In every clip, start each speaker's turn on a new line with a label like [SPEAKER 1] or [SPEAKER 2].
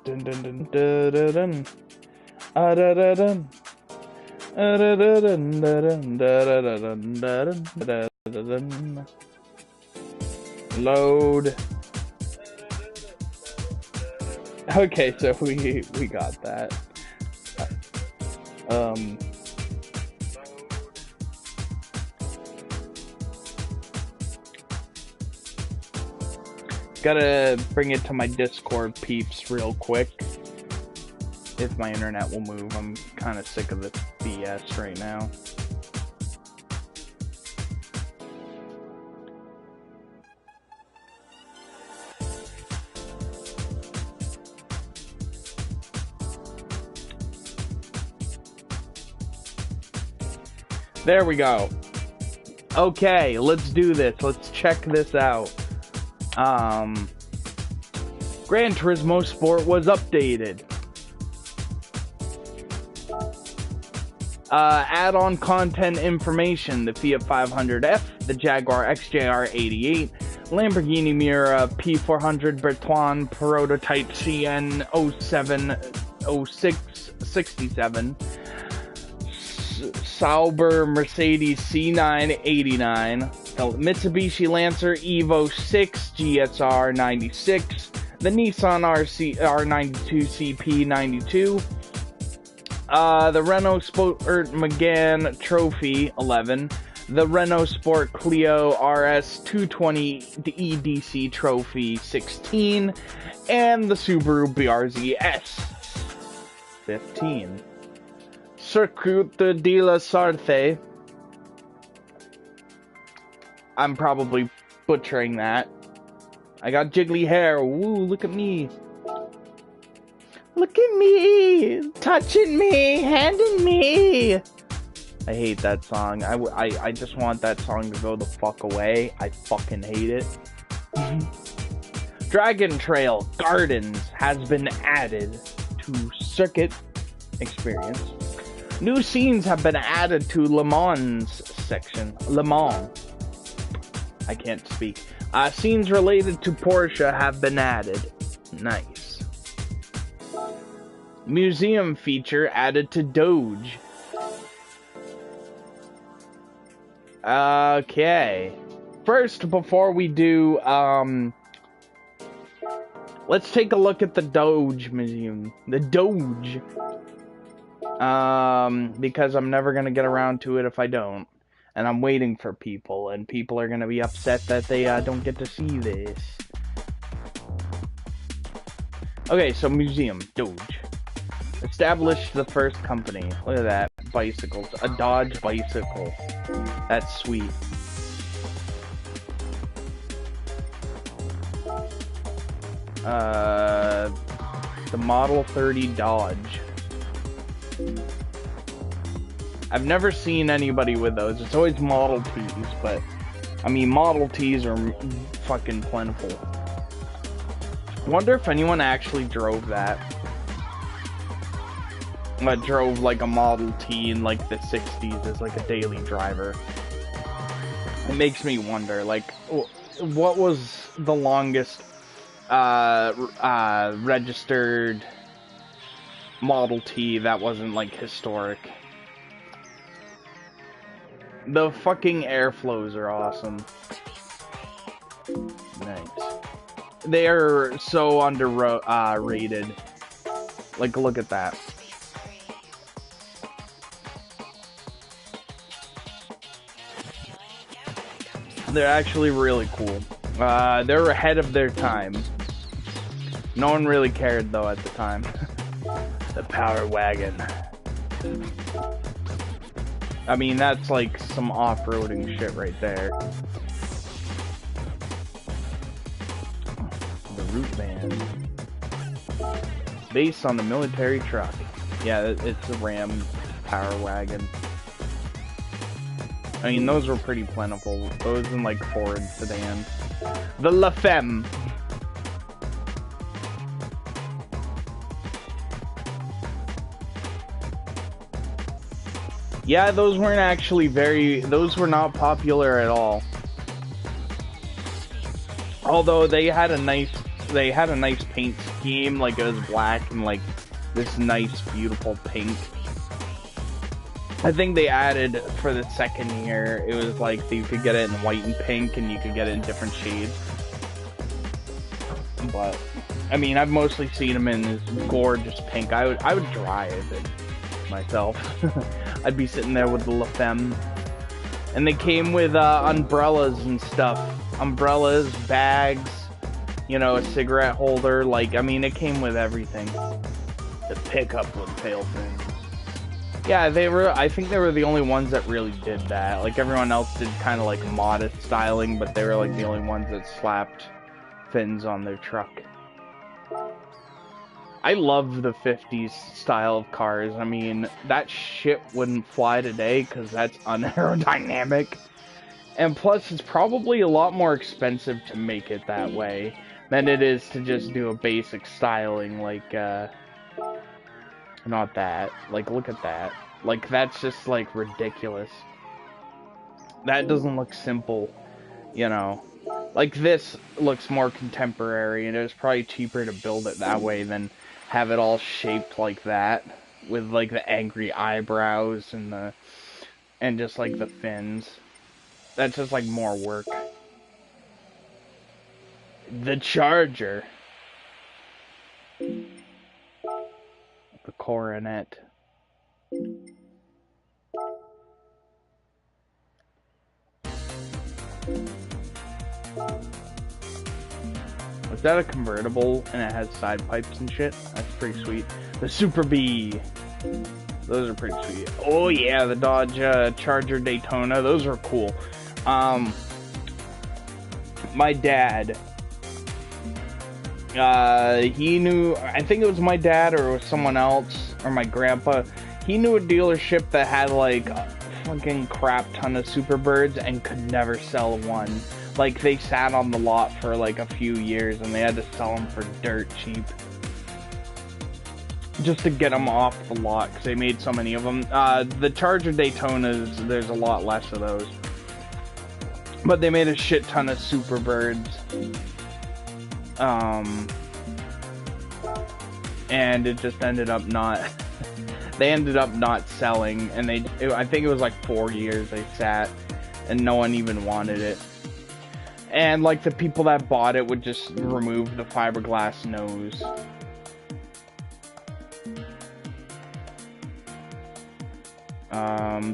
[SPEAKER 1] Dun dun dun dun dun dun. Ah, dun dun dun. Ah, dun dun dun dun dun dun dun dun dun. Load. Okay, so we got that. Gotta bring it to my Discord peeps real quick. If my internet will move, I'm kind of sick of this BS right now. There we go. Okay, let's do this. Let's check this out. Gran Turismo Sport was updated. Add-on content information: the Fiat 500F, the Jaguar XJR88, Lamborghini Miura P400 Bertone prototype CN070667, Sauber Mercedes C989, the Mitsubishi Lancer Evo 6 GSR 96, the Nissan R92 CP92, the Renault Sport Megane Trophy 11, the Renault Sport Clio RS 220 EDC Trophy 16, and the Subaru BRZ S 15. Circuit de la Sarthe. I'm probably butchering that. I got jiggly hair. Woo, look at me. Look at me. Touching me. Handing me. I hate that song. I just want that song to go the fuck away. I fucking hate it. Dragon Trail Gardens has been added to Circuit Experience. New scenes have been added to Le Mans section. Le Mans. I can't speak. Scenes related to Porsche have been added. Nice. Museum feature added to Doge. Okay. First, before we do, let's take a look at the Doge Museum. The Doge. Because I'm never gonna get around to it if I don't. And I'm waiting for people, and people are gonna be upset that they, don't get to see this. Okay, so museum, Doge. Established the first company. Look at that. Bicycles. A Dodge bicycle. That's sweet. The Model 30 Dodge. I've never seen anybody with those. It's always Model Ts, but I mean, Model Ts are fucking plentiful. Wonder if anyone actually drove that. That drove like a Model T in like the 60s as like a daily driver. It makes me wonder, like, what was the longest registered Model T that wasn't like historic? The fucking airflows are awesome. Nice. They are so rated. Like, look at that. They're actually really cool. They're ahead of their time. No one really cared though at the time. The Power Wagon. I mean, that's like some off-roading shit right there. The Root Van. Based on the military truck. Yeah, it's a Ram Power Wagon. I mean, those were pretty plentiful. Those and like Ford sedans. The La Femme. Yeah, those weren't actually those were not popular at all. Although they had a nice they had a nice paint scheme, like it was black and like this nice, beautiful pink. I think they added for the second year, it was like you could get it in white and pink, and you could get it in different shades. But I mean, I've mostly seen them in this gorgeous pink. I would drive it myself. I'd be sitting there with the La Femme. And they came with umbrellas and stuff. Umbrellas, bags, you know, a cigarette holder. Like, I mean, it came with everything. The pickup would fail things. Yeah, I think they were the only ones that really did that. Like, everyone else did kind of like modest styling, but they were like the only ones that slapped fins on their truck. I love the 50s style of cars. I mean, that shit wouldn't fly today because that's unaerodynamic. And plus, it's probably a lot more expensive to make it that way than it is to just do a basic styling like, not that. Like, look at that. Like, that's just, like, ridiculous. That doesn't look simple, you know. Like, this looks more contemporary, and it was probably cheaper to build it that way than have it all shaped like that, with like the angry eyebrows and just like the fins. That's just like more work. The Charger. The Coronet. Was that a convertible and it has side pipes and shit? That's pretty sweet. The Super Bee. Those are pretty sweet. Oh yeah, the Dodge Charger Daytona. Those are cool. My dad, he knew, I think it was my dad or it was someone else, or my grandpa, he knew a dealership that had like a fucking crap ton of Superbirds and could never sell one. Like, they sat on the lot for like a few years and they had to sell them for dirt cheap. Just to get them off the lot, because they made so many of them. The Charger Daytonas, there's a lot less of those. But they made a shit ton of Superbirds. And it just ended up not... they ended up not selling, and I think it was like 4 years they sat, and no one even wanted it. And like the people that bought it would just remove the fiberglass nose.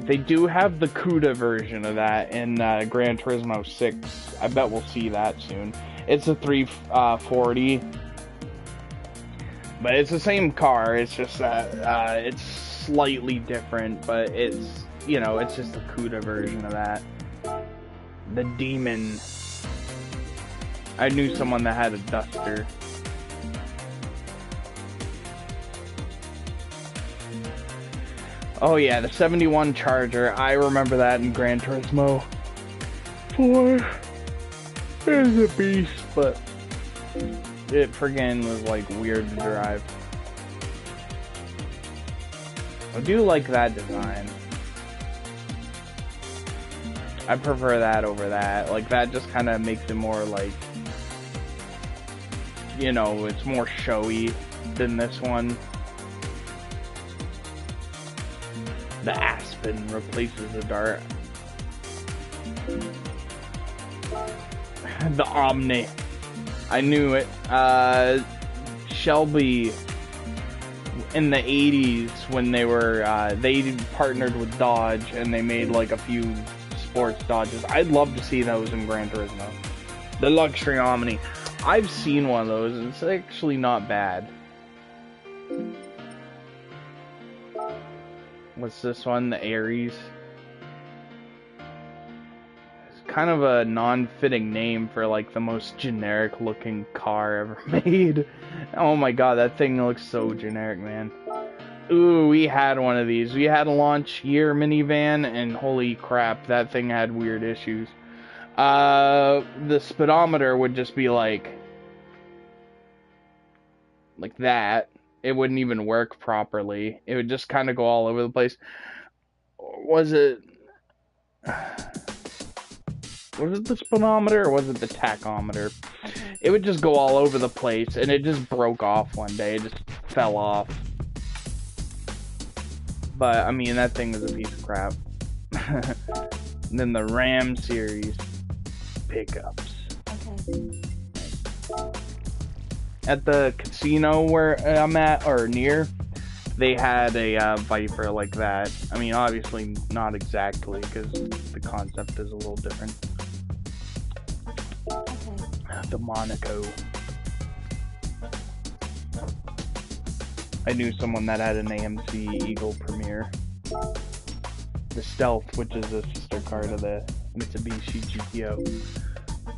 [SPEAKER 1] They do have the CUDA version of that in Gran Turismo 6. I bet we'll see that soon. It's a 340. But it's the same car, it's just that it's slightly different, but it's, you know, it's just a CUDA version of that. The Demon. I knew someone that had a Duster. Oh yeah, the 71 Charger. I remember that in Gran Turismo 4. It was a beast, but it friggin' was like weird to drive. I do like that design. I prefer that over that. Like, that just kind of makes it more like, you know, it's more showy than this one. The Aspen replaces the Dart. The Omni. I knew it. Shelby, in the 80s, when they were, they partnered with Dodge, and they made like a few sports Dodges. I'd love to see those in Gran Turismo. The Luxury Omni. I've seen one of those, and it's actually not bad. What's this one? The Aries. It's kind of a non-fitting name for like the most generic looking car ever made. Oh my god, that thing looks so generic, man. Ooh, we had one of these. We had a launch year minivan, and holy crap, that thing had weird issues. The speedometer would just be like that. It wouldn't even work properly. It would just kind of go all over the place. Was it the speedometer or was it the tachometer? it would just go all over the place, and it just broke off one day. It just fell off. But, I mean, that thing was a piece of crap. And then the Ram series pickups.
[SPEAKER 2] Okay.
[SPEAKER 1] At the casino where I'm at, or near, they had a Viper like that. I mean, obviously not exactly, because the concept is a little different.
[SPEAKER 2] Okay.
[SPEAKER 1] The Monaco. I knew someone that had an AMC Eagle Premier. The Stealth, which is a sister car to the Mitsubishi GTO.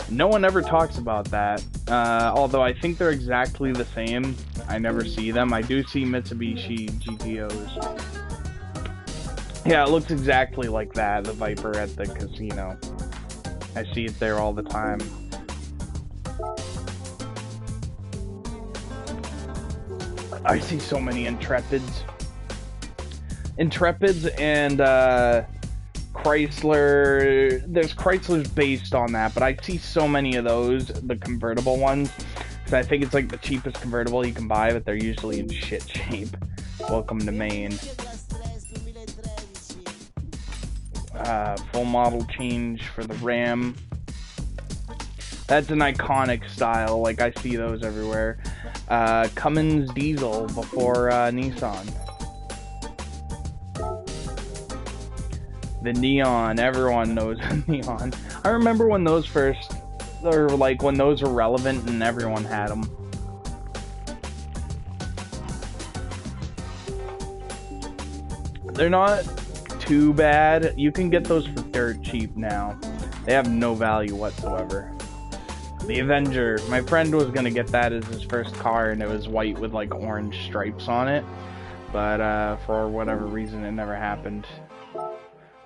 [SPEAKER 1] No one ever talks about that. Although I think they're exactly the same. I never see them. I do see Mitsubishi GTOs. Yeah, it looks exactly like that, the Viper at the casino. I see it there all the time. I see so many Intrepids. Intrepids and Chrysler. There's Chryslers based on that, but I see so many of those, the convertible ones. Because I think it's like the cheapest convertible you can buy, but they're usually in shit shape. Welcome to Maine. Full model change for the Ram. That's an iconic style, like I see those everywhere. Cummins diesel before Nissan. The Neon, everyone knows Neon. I remember when those first, or like when those were relevant and everyone had them. They're not too bad. You can get those for dirt cheap now. They have no value whatsoever. The Avenger. My friend was gonna get that as his first car, and it was white with like orange stripes on it. But for whatever reason, it never happened.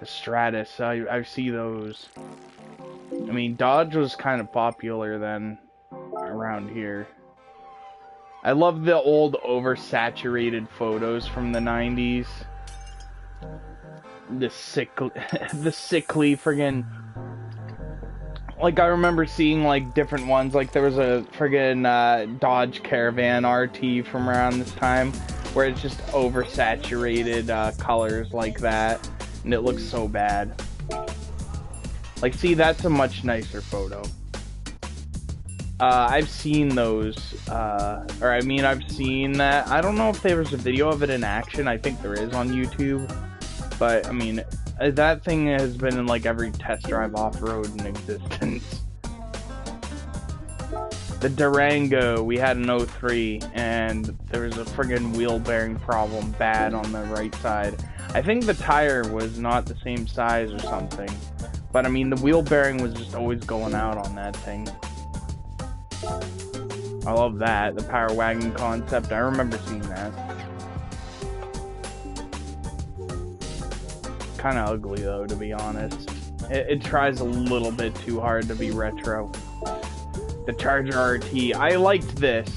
[SPEAKER 1] The Stratus. I see those. I mean, Dodge was kind of popular then around here. I love the old oversaturated photos from the 90s. The sickly friggin'. Like, I remember seeing, like, different ones. Like, there was a friggin' Dodge Caravan RT from around this time, where it's just oversaturated colors like that, and it looks so bad. Like, see, that's a much nicer photo. I've seen those, or I mean, I've seen that. I don't know if there was a video of it in action. I think there is on YouTube. But, I mean, that thing has been in, like, every test drive off-road in existence. The Durango, we had an 03, and there was a friggin' wheel bearing problem bad on the right side. I think the tire was not the same size or something. But, I mean, the wheel bearing was just always going out on that thing. I love that, the Power Wagon concept. I remember seeing that. Kind of ugly though, to be honest. It tries a little bit too hard to be retro. The Charger RT, I liked this.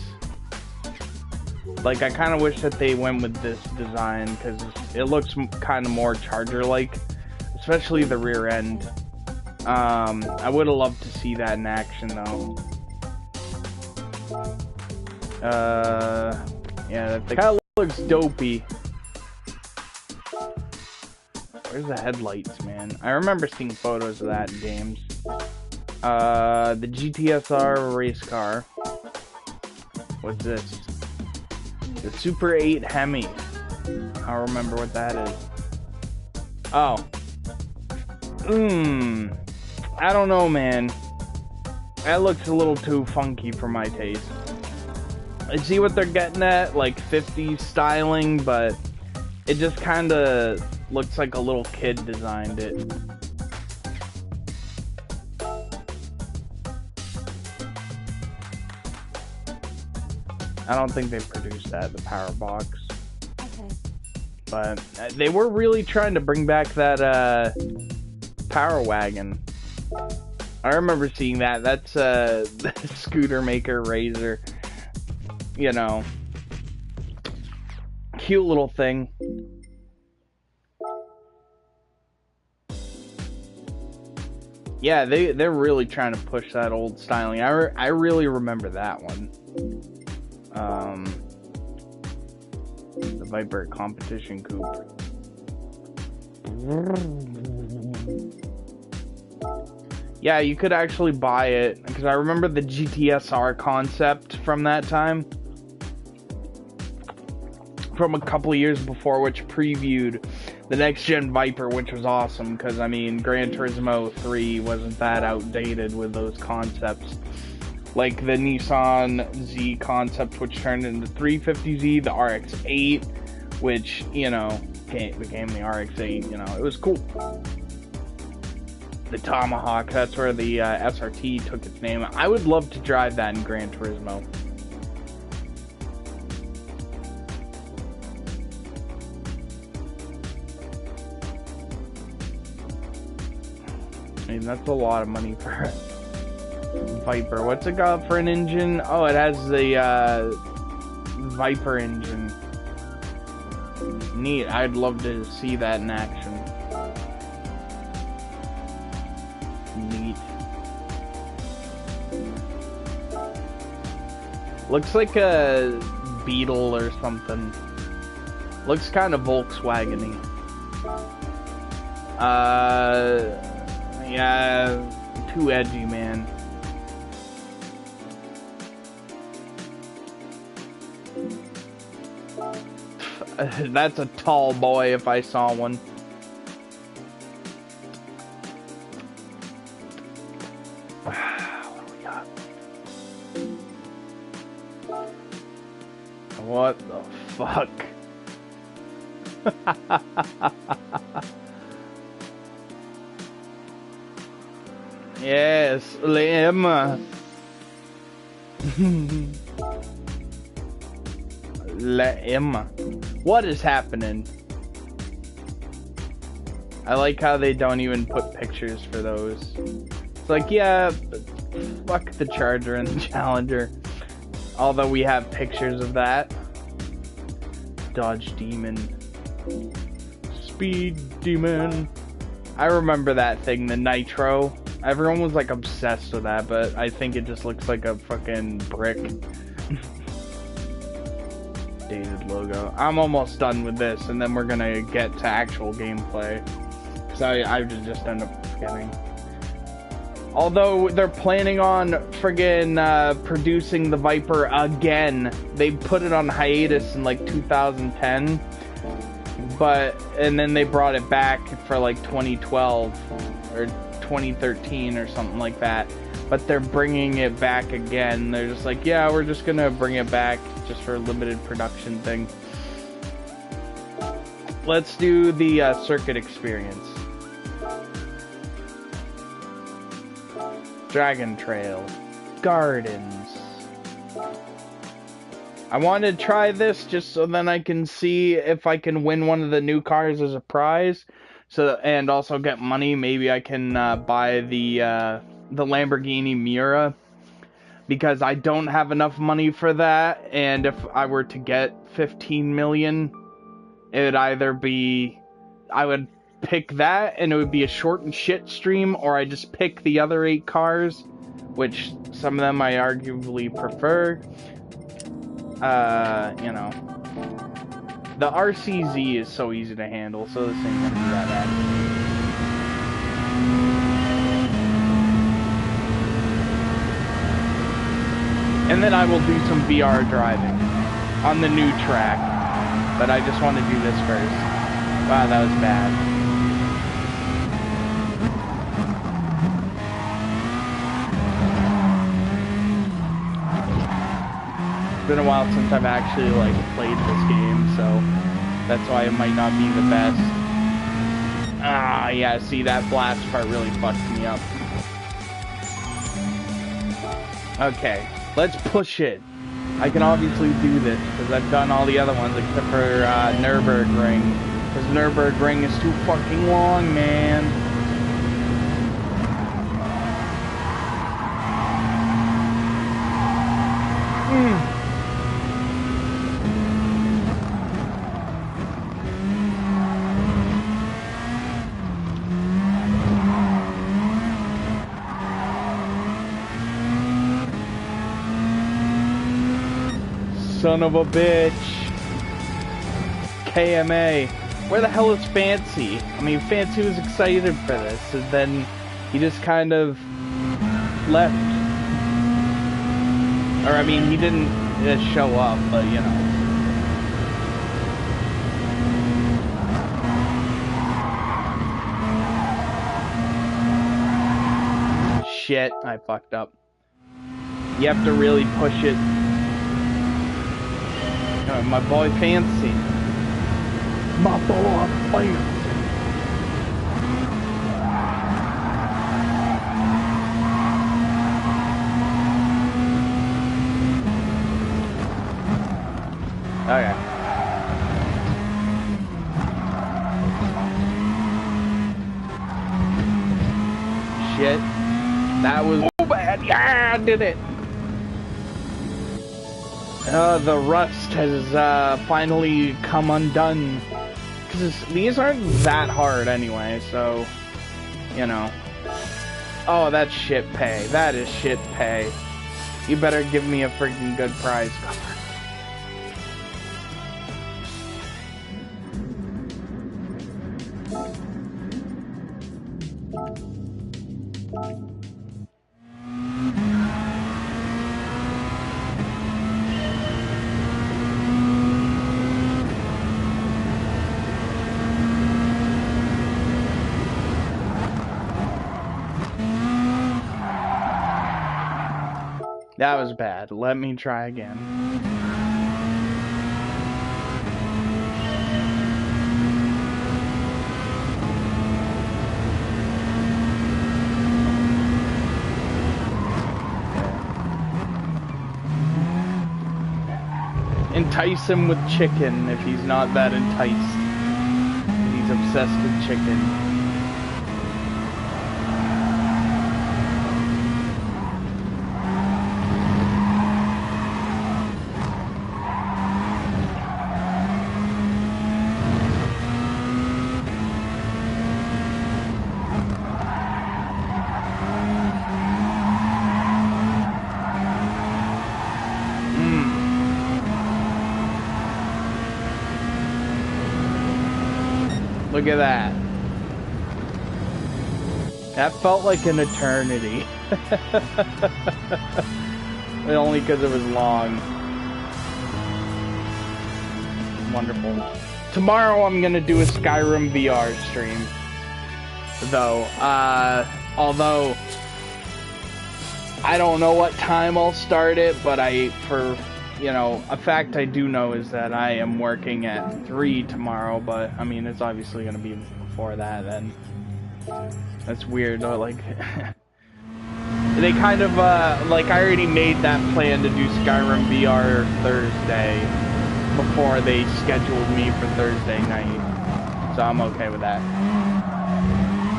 [SPEAKER 1] Like, I kind of wish that they went with this design, because it looks kind of more Charger-like, especially the rear end. I would have loved to see that in action though. Yeah, that kind of looks dopey. Where's the headlights, man? I remember seeing photos of that in games. The GTSR race car. What's this? The Super 8 Hemi. I don't remember what that is. Oh. I don't know, man. That looks a little too funky for my taste. I see what they're getting at, like 50s styling, but it just kind of looks like a little kid designed it. I don't think they produced that, the Power Box.
[SPEAKER 2] Okay.
[SPEAKER 1] But they were really trying to bring back that Power Wagon. I remember seeing that. That's the Scooter Maker Razor. You know. Cute little thing. Yeah, they're really trying to push that old styling. I really remember that one. The Viper competition coupe. Yeah, you could actually buy it because I remember the GTSR concept from that time, from a couple of years before, which previewed the next gen Viper, which was awesome because I mean Gran Turismo 3 wasn't that outdated with those concepts. Like the Nissan Z concept, which turned into 350Z, the RX-8, which, you know, became the RX-8, you know, it was cool. The Tomahawk, that's where the SRT took its name. I would love to drive that in Gran Turismo. I mean, that's a lot of money for a Viper. What's it got for an engine? Oh, it has the Viper engine. Neat. I'd love to see that in action. Neat. Looks like a Beetle or something. Looks kind of Volkswagen-y. Yeah, too edgy, man. That's a tall boy if I saw one. What do we got? What the fuck? Yes, Liam. Liam. What is happening? I like how they don't even put pictures for those. It's like, yeah, fuck the Charger and the Challenger. Although we have pictures of that. Dodge Demon. Speed Demon. I remember that thing, the Nitro. Everyone was like obsessed with that, but I think it just looks like a fucking brick. Dated logo. I'm almost done with this, and then we're gonna get to actual gameplay. Because I just end up forgetting. Although they're planning on friggin' producing the Viper again. They put it on hiatus in like 2010. And then they brought it back for like 2012 or 2013 or something like that. But they're bringing it back again. They're just like, yeah, we're just gonna bring it back just for a limited production thing. Let's do the circuit experience. Dragon Trail. Gardens. I want to try this just so then I can see if I can win one of the new cars as a prize. And also get money. Maybe I can buy the Lamborghini Miura. Because I don't have enough money for that. And if I were to get 15 million, it would either be... I would pick that and it would be a short and shit stream, or I just pick the other 8 cars, which some of them I arguably prefer. You know, the RCZ is so easy to handle, so this ain't gonna be that bad. And then I will do some VR driving on the new track, but I just want to do this first. Wow, that was bad. It's been a while since I've actually like played this game, so that's why it might not be the best. Ah, yeah, see, that blast part really fucked me up. Okay, let's push it. I can obviously do this because I've done all the other ones except for Nürburgring, because Nürburgring is too fucking long, man. son of a bitch. KMA. Where the hell is Fancy? I mean, Fancy was excited for this, and then he just kind of left. Or, I mean, he didn't show up, but, you know. Shit, I fucked up. You have to really push it. My boy Fancy. My boy Fancy. Okay. Shit. That was so bad. Yeah, I did it. The rust has finally come undone. Because these aren't that hard anyway, so, you know. Oh, that's shit pay. That is shit pay. You better give me a freaking good prize. That was bad. Let me try again. Entice him with chicken if he's not that enticed. He's obsessed with chicken. Look at that. That felt like an eternity. Only because it was long. Wonderful. Tomorrow I'm gonna do a Skyrim VR stream. Though, although I don't know what time I'll start it, but you know, a fact I do know is that I am working at 3 tomorrow, but, I mean, it's obviously going to be before that, then. That's weird, though, like... they kind of, like, I already made that plan to do Skyrim VR Thursday before they scheduled me for Thursday night, so I'm okay with that.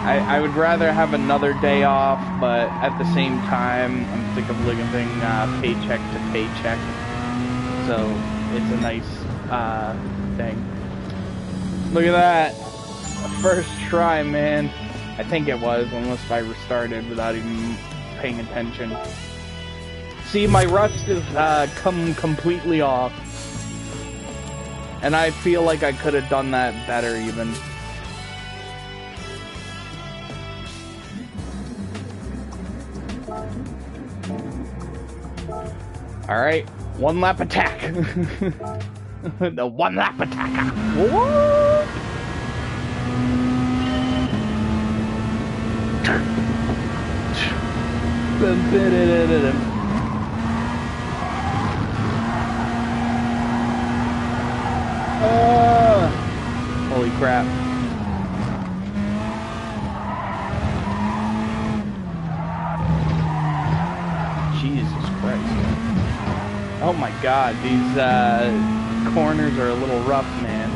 [SPEAKER 1] I would rather have another day off, but at the same time, I'm sick of living paycheck to paycheck. So, it's a nice, thing. Look at that! First try, man. I think it was, unless I restarted without even paying attention. See, my rust has, come completely off. And I feel like I could have done that better, even. Alright. One lap attack. The one lap attack. What? Holy crap. Jesus Christ. Oh my god, these corners are a little rough, man.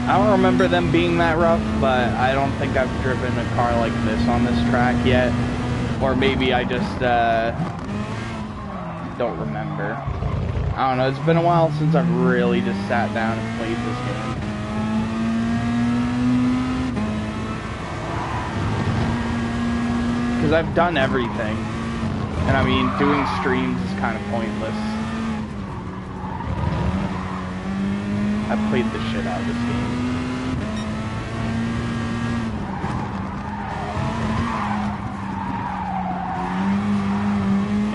[SPEAKER 1] I don't remember them being that rough, but I don't think I've driven a car like this on this track yet. Or maybe I just don't remember. I don't know, it's been a while since I've really just sat down and played this game. Because I've done everything. And I mean, doing streams is kind of pointless. I played the shit out of this game.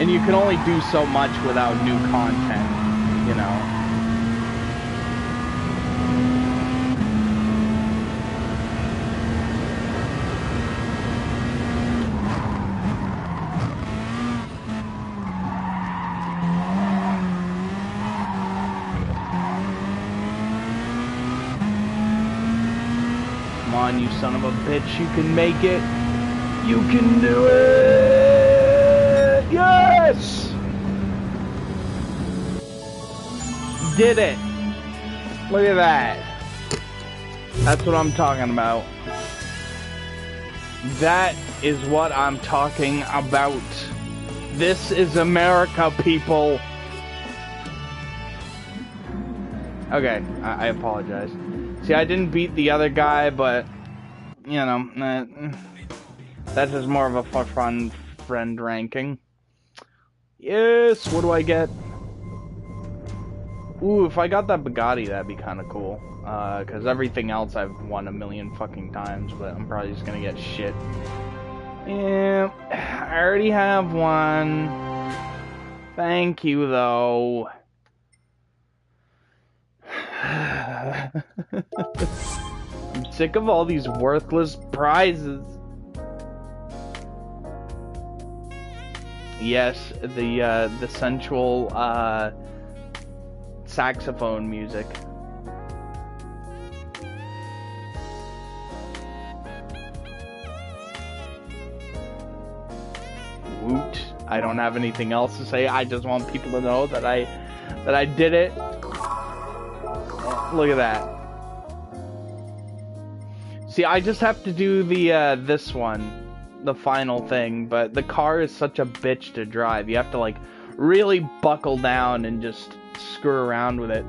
[SPEAKER 1] And you can only do so much without new content, you know. Come on, you son of a bitch, you can make it. You can do it! Yes! Did it! Look at that. That's what I'm talking about. That is what I'm talking about. This is America, people. Okay, I apologize. See, I didn't beat the other guy, but, you know, that's just more of a fun friend ranking. Yes, what do I get? Ooh, if I got that Bugatti, that'd be kind of cool. Because everything else I've won a million fucking times, but I'm probably just gonna get shit. Yeah, I already have one. Thank you, though. I'm sick of all these worthless prizes. Yes, the sensual saxophone music. Woot! I don't have anything else to say. I just want people to know that I did it. Look at that. See, I just have to do the this one, the final thing, but the car is such a bitch to drive. You have to like really buckle down and just screw around with it.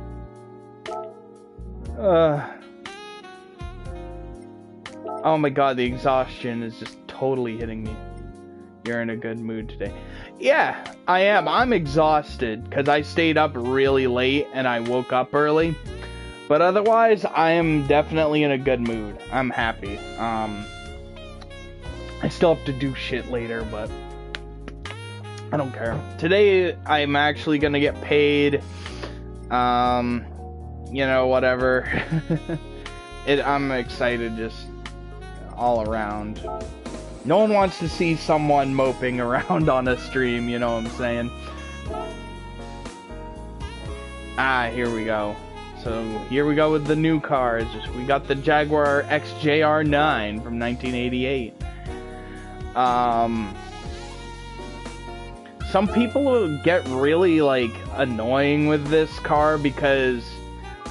[SPEAKER 1] Oh my god, the exhaustion is just totally hitting me. You're in a good mood today. Yeah, I am. I'm exhausted because I stayed up really late and I woke up early. But otherwise, I am definitely in a good mood. I'm happy. I still have to do shit later, but I don't care. Today, I'm actually gonna get paid. You know, whatever. I'm excited just all around. No one wants to see someone moping around on a stream, you know what I'm saying? Ah, here we go. So, here we go with the new cars. We got the Jaguar XJR9 from 1988. Some people will get really, like, annoying with this car because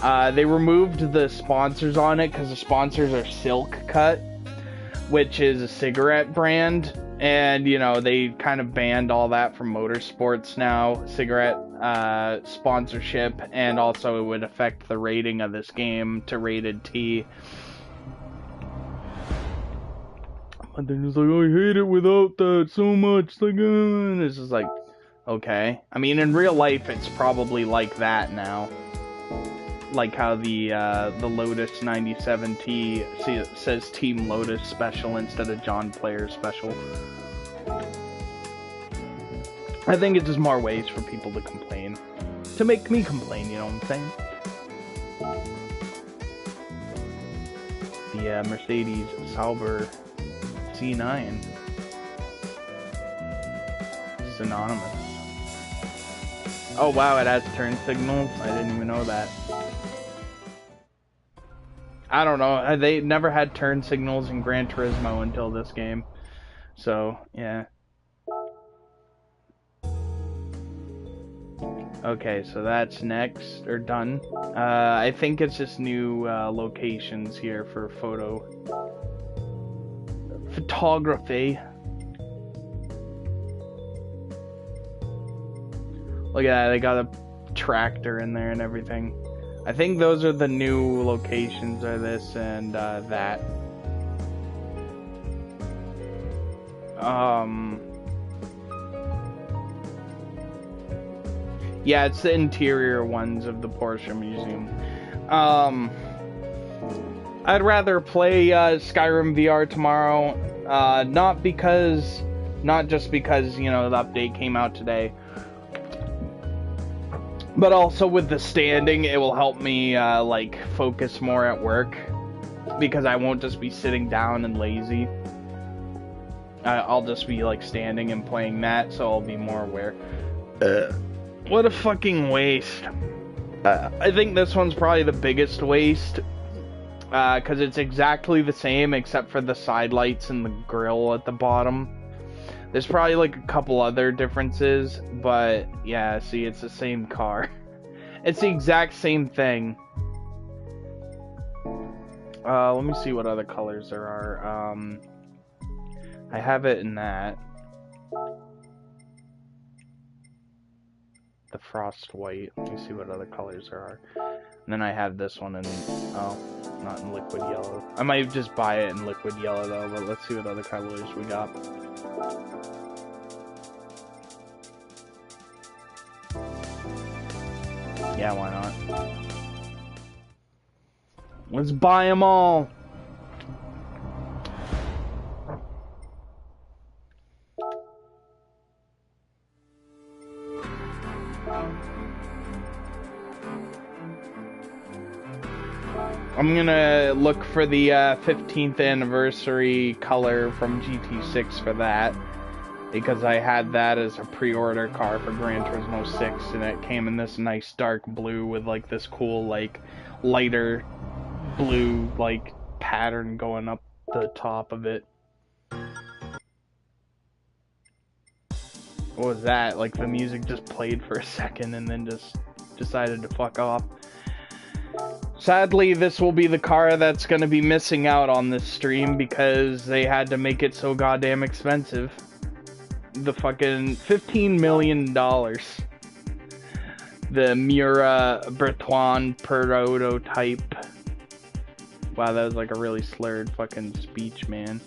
[SPEAKER 1] they removed the sponsors on it because the sponsors are Silk Cut, which is a cigarette brand. And, you know, they kind of banned all that from motorsports now, cigarette sponsorship, and also it would affect the rating of this game to rated T. But then it's like, oh, I hate it without that so much. Like, it's just like, okay. I mean, in real life, it's probably like that now. Like how the Lotus 97T says Team Lotus Special instead of John Player Special. I think it's just more ways for people to complain. To make me complain, you know what I'm saying? The Mercedes Sauber C9. Synonymous. Oh wow, it has turn signals? I didn't even know that. I don't know, they never had turn signals in Gran Turismo until this game. So, yeah. Okay, so that's next, or done. I think it's just new locations here for photography. Look at that, they got a tractor in there and everything. I think those are the new locations, are this and that. Yeah, it's the interior ones of the Porsche Museum. I'd rather play Skyrim VR tomorrow, not just because, you know, the update came out today, but also with the standing, it will help me, like, focus more at work, because I won't just be sitting down and lazy. I'll just be, like, standing and playing that, so I'll be more aware. What a fucking waste. I think this one's probably the biggest waste, because it's exactly the same except for the side lights and the grill at the bottom. There's probably like a couple other differences, but yeah, see, it's the same car. It's the exact same thing. Let me see what other colors there are. I have it in that. The frost white. Let me see what other colors there are. And then I have this one in, oh, not in liquid yellow. I might just buy it in liquid yellow though, but let's see what other colors we got. Yeah, why not? Let's buy them all. I'm gonna look for the 15th anniversary color from GT6 for that, because I had that as a pre-order car for Gran Turismo 6, and it came in this nice dark blue with like this cool like lighter blue like pattern going up the top of it. What was that? Like the music just played for a second and then just decided to fuck off. Sadly, this will be the car that's going to be missing out on this stream because they had to make it so goddamn expensive. The fucking $15 million. The Miura Bertrand prototype. Wow, that was like a really slurred fucking speech, man.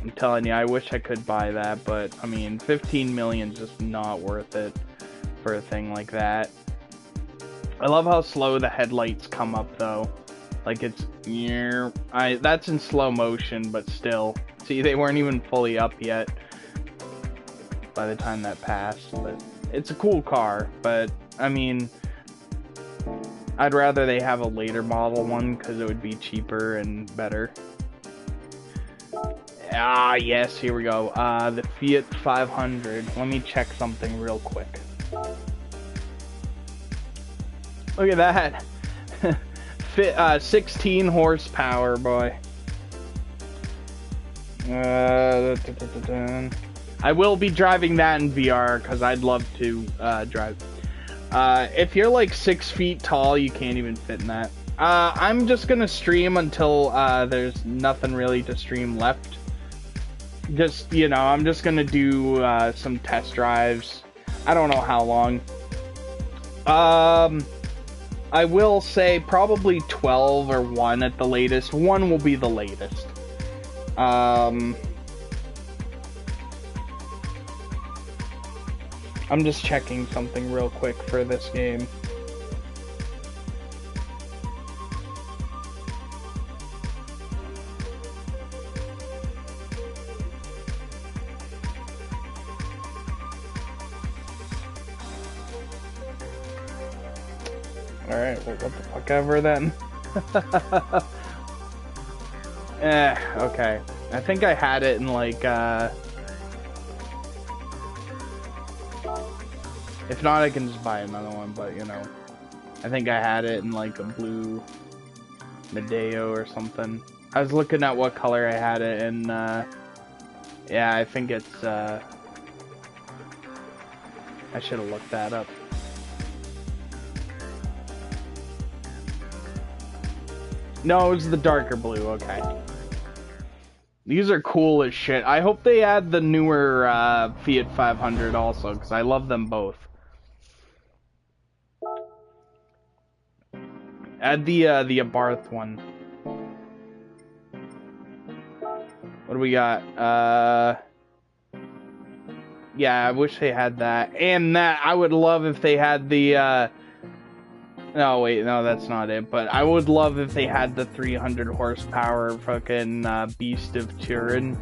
[SPEAKER 1] I'm telling you, I wish I could buy that, but I mean, 15 million is just not worth it for a thing like that. I love how slow the headlights come up though. Like it's that's in slow motion, but still. See, they weren't even fully up yet by the time that passed, but it's a cool car, but I mean, I'd rather they have a later model one because it would be cheaper and better. Ah, yes, here we go. The Fiat 500. Let me check something real quick. Look at that. 16 horsepower, boy. I will be driving that in VR because I'd love to drive. If you're like 6 feet tall, you can't even fit in that. I'm just gonna stream until there's nothing really to stream left. Just, you know, I'm just gonna do some test drives. I don't know how long. I will say probably 12 or 1 at the latest. 1 will be the latest. I'm just checking something real quick for this game. Alright, well, what the fuck ever then. Okay. I think I had it in like, if not, I can just buy another one, but you know. I think I had it in like a blue Medeo or something. I was looking at what color I had it in, yeah, I think it's, I should have looked that up. No, it was the darker blue, okay. These are cool as shit. I hope they add the newer Fiat 500 also, because I love them both. Add the Abarth one. What do we got? Yeah, I wish they had that. And that, I would love if they had the No, wait, no, that's not it. But I would love if they had the 300 horsepower fucking Beast of Turin.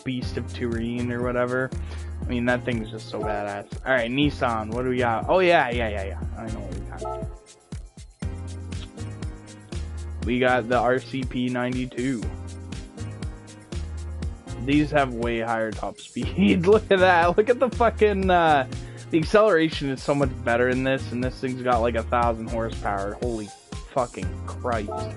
[SPEAKER 1] Beast of Turin or whatever. I mean, that thing's just so badass. Alright, Nissan, what do we got? Oh, yeah. I know what we got. We got the RCP 92. These have way higher top speed. Look at that. Look at the fucking, the acceleration is so much better in this, and this thing's got like 1,000 horsepower. Holy fucking Christ.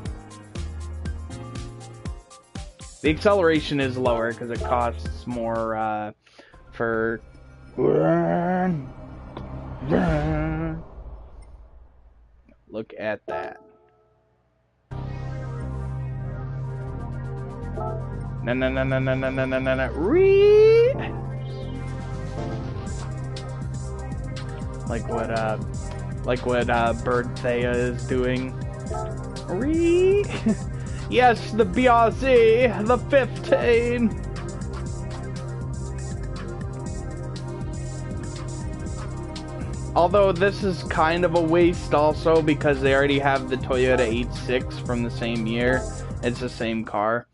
[SPEAKER 1] The acceleration is lower because it costs more, for... Look at that. No. Ree! Like what Bird Thea is doing. Ree! Yes, the BRZ, the 15. Although this is kind of a waste also because they already have the Toyota 86 from the same year. It's the same car.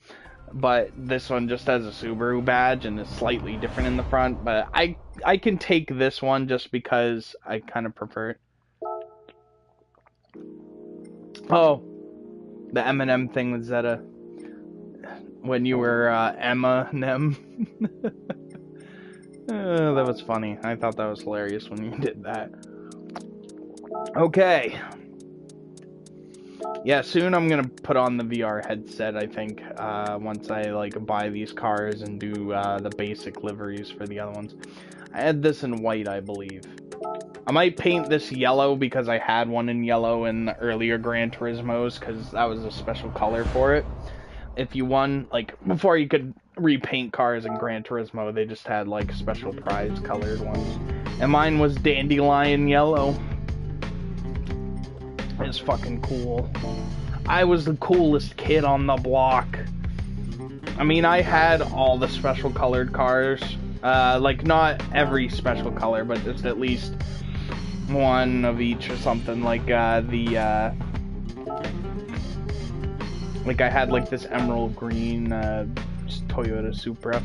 [SPEAKER 1] But this one just has a Subaru badge and is slightly different in the front. But I can take this one just because I kind of prefer it. Oh, the Eminem thing was that when you were Eminem. That was funny. I thought that was hilarious when you did that. Okay. Yeah, soon I'm gonna put on the VR headset, I think, once I, like, buy these cars and do, the basic liveries for the other ones. I had this in white, I believe. I might paint this yellow because I had one in yellow in the earlier Gran Turismos, because that was a special color for it. If you won, like, before you could repaint cars in Gran Turismo, they just had, like, special prize colored ones. And mine was dandelion yellow. It's fucking cool. I was the coolest kid on the block. I mean, I had all the special colored cars. Like, not every special color, but just at least one of each or something. Like, like, I had, like, this emerald green, Toyota Supra.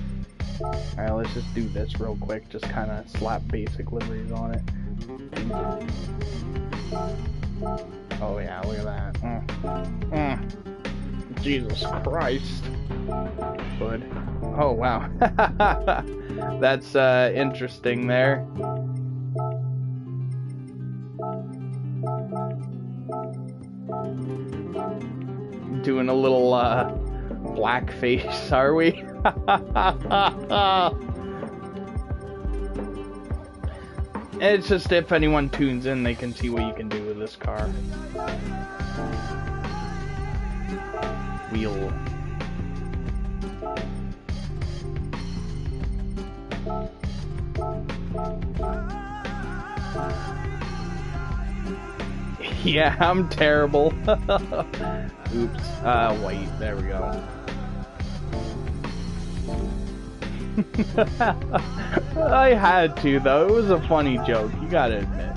[SPEAKER 1] Alright, let's just do this real quick. Just kind of slap basic liveries on it. Oh yeah, look at that. Jesus Christ. Good. Oh wow. That's interesting there. Doing a little blackface, are we? It's just if anyone tunes in, they can see what you can do with this car. Wheel. Yeah, I'm terrible. Oops. White. There we go. I had to, though. It was a funny joke. You gotta admit.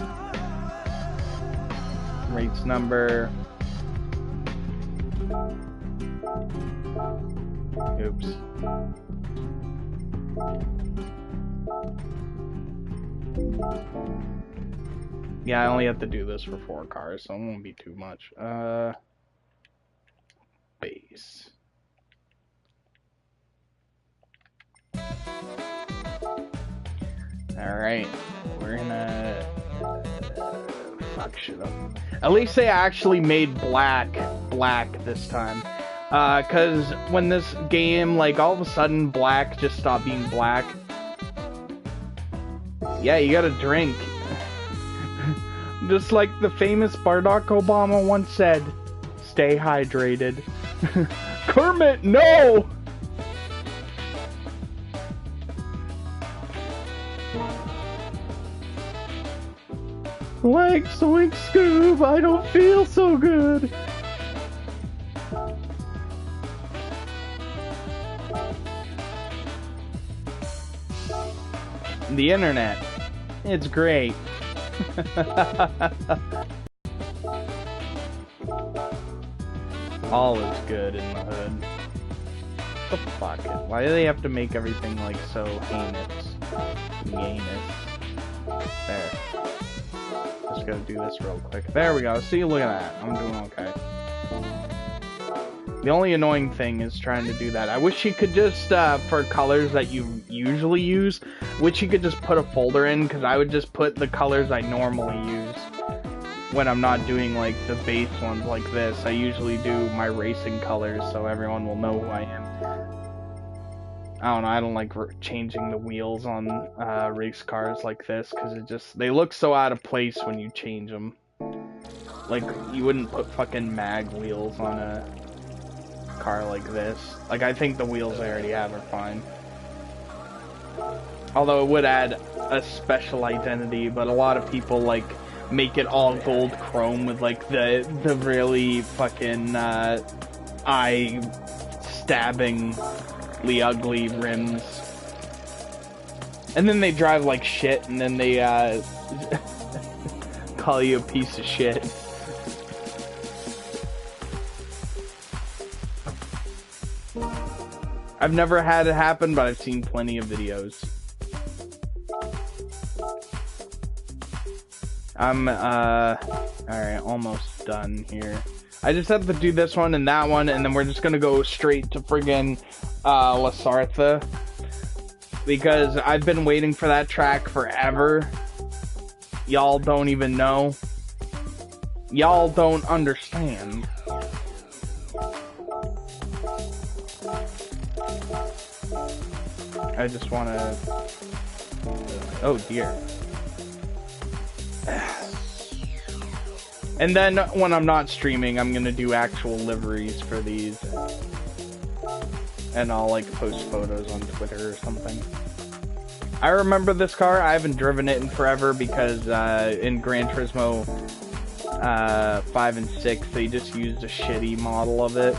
[SPEAKER 1] Rates number. Oops. Yeah, I only have to do this for 4 cars, so it won't be too much. Base. Alright, we're gonna fuck shit up. At least they actually made black this time. Cause when this game, like, all of a sudden black just stopped being black. Yeah, you gotta drink. Just like the famous Barack Obama once said, stay hydrated. Kermit, no! Like Zoink Scoob, I don't feel so good. The internet. It's great. All is good in the hood. What the fuck? Why do they have to make everything like so heinous? There. Just gotta do this real quick. There we go. See, look at that. I'm doing okay. The only annoying thing is trying to do that. I wish you could just, for colors that you usually use, wish you could just put a folder in, because I would just put the colors I normally use when I'm not doing, like, the base ones like this. I usually do my racing colors so everyone will know who I am. I don't know, I don't like changing the wheels on race cars like this, because they look so out of place when you change them. Like, you wouldn't put fucking mag wheels on a car like this. Like, I think the wheels I already have are fine. Although it would add a special identity, but a lot of people, like, make it all gold chrome with, like, the really fucking, eye-stabbingly ugly rims. And then they drive like shit, and then they, call you a piece of shit. I've never had it happen, but I've seen plenty of videos. I'm, alright, almost done here. I just have to do this one and that one, and then we're just gonna go straight to friggin' Lasartha. Because I've been waiting for that track forever. Y'all don't even know. Y'all don't understand. I just wanna... Oh dear. And then when I'm not streaming, I'm gonna do actual liveries for these. And I'll like post photos on Twitter or something. I remember this car. I haven't driven it in forever because in Gran Turismo 5 and 6 they just used a shitty model of it.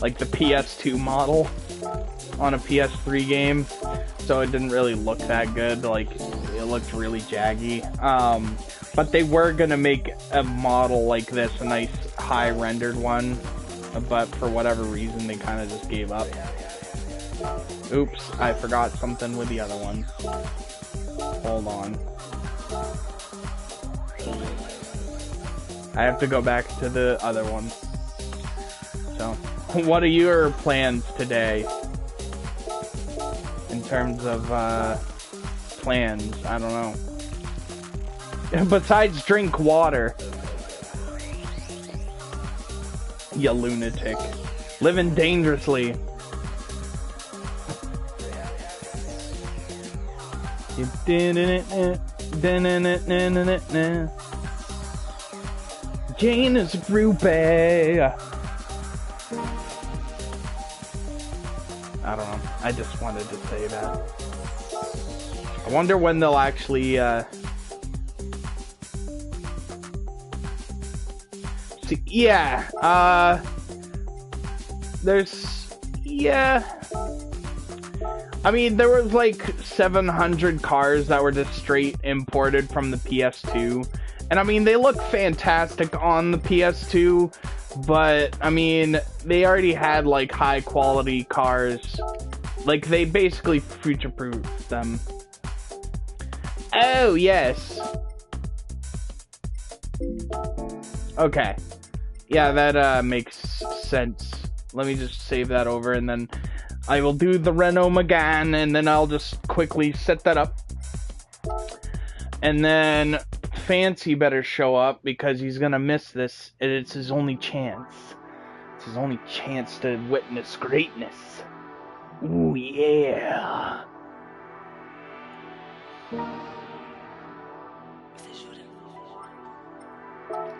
[SPEAKER 1] Like the PS2 model on a PS3 game. So it didn't really look that good. Like, it looked really jaggy. But they were gonna make a model like this, a nice high rendered one. But for whatever reason, they kind of just gave up. Oops, I forgot something with the other one. Hold on. I have to go back to the other one. So, what are your plans today? In terms of, plans, I don't know. Besides drink water. You lunatic. Living dangerously. Jane is a groupie. I don't know. I just wanted to say that. I wonder when they'll actually, see, yeah, there's, yeah. I mean, there was like 700 cars that were just straight imported from the PS2. And I mean, they look fantastic on the PS2, but I mean, they already had like high quality cars. Like, they basically future-proofed them. Oh, yes. Okay. Yeah, that makes sense. Let me just save that over, and then I will do the Renault Megane, and then I'll just quickly set that up. And then Fancy better show up, because he's gonna miss this. It's his only chance. It's his only chance to witness greatness. Ooh, yeah.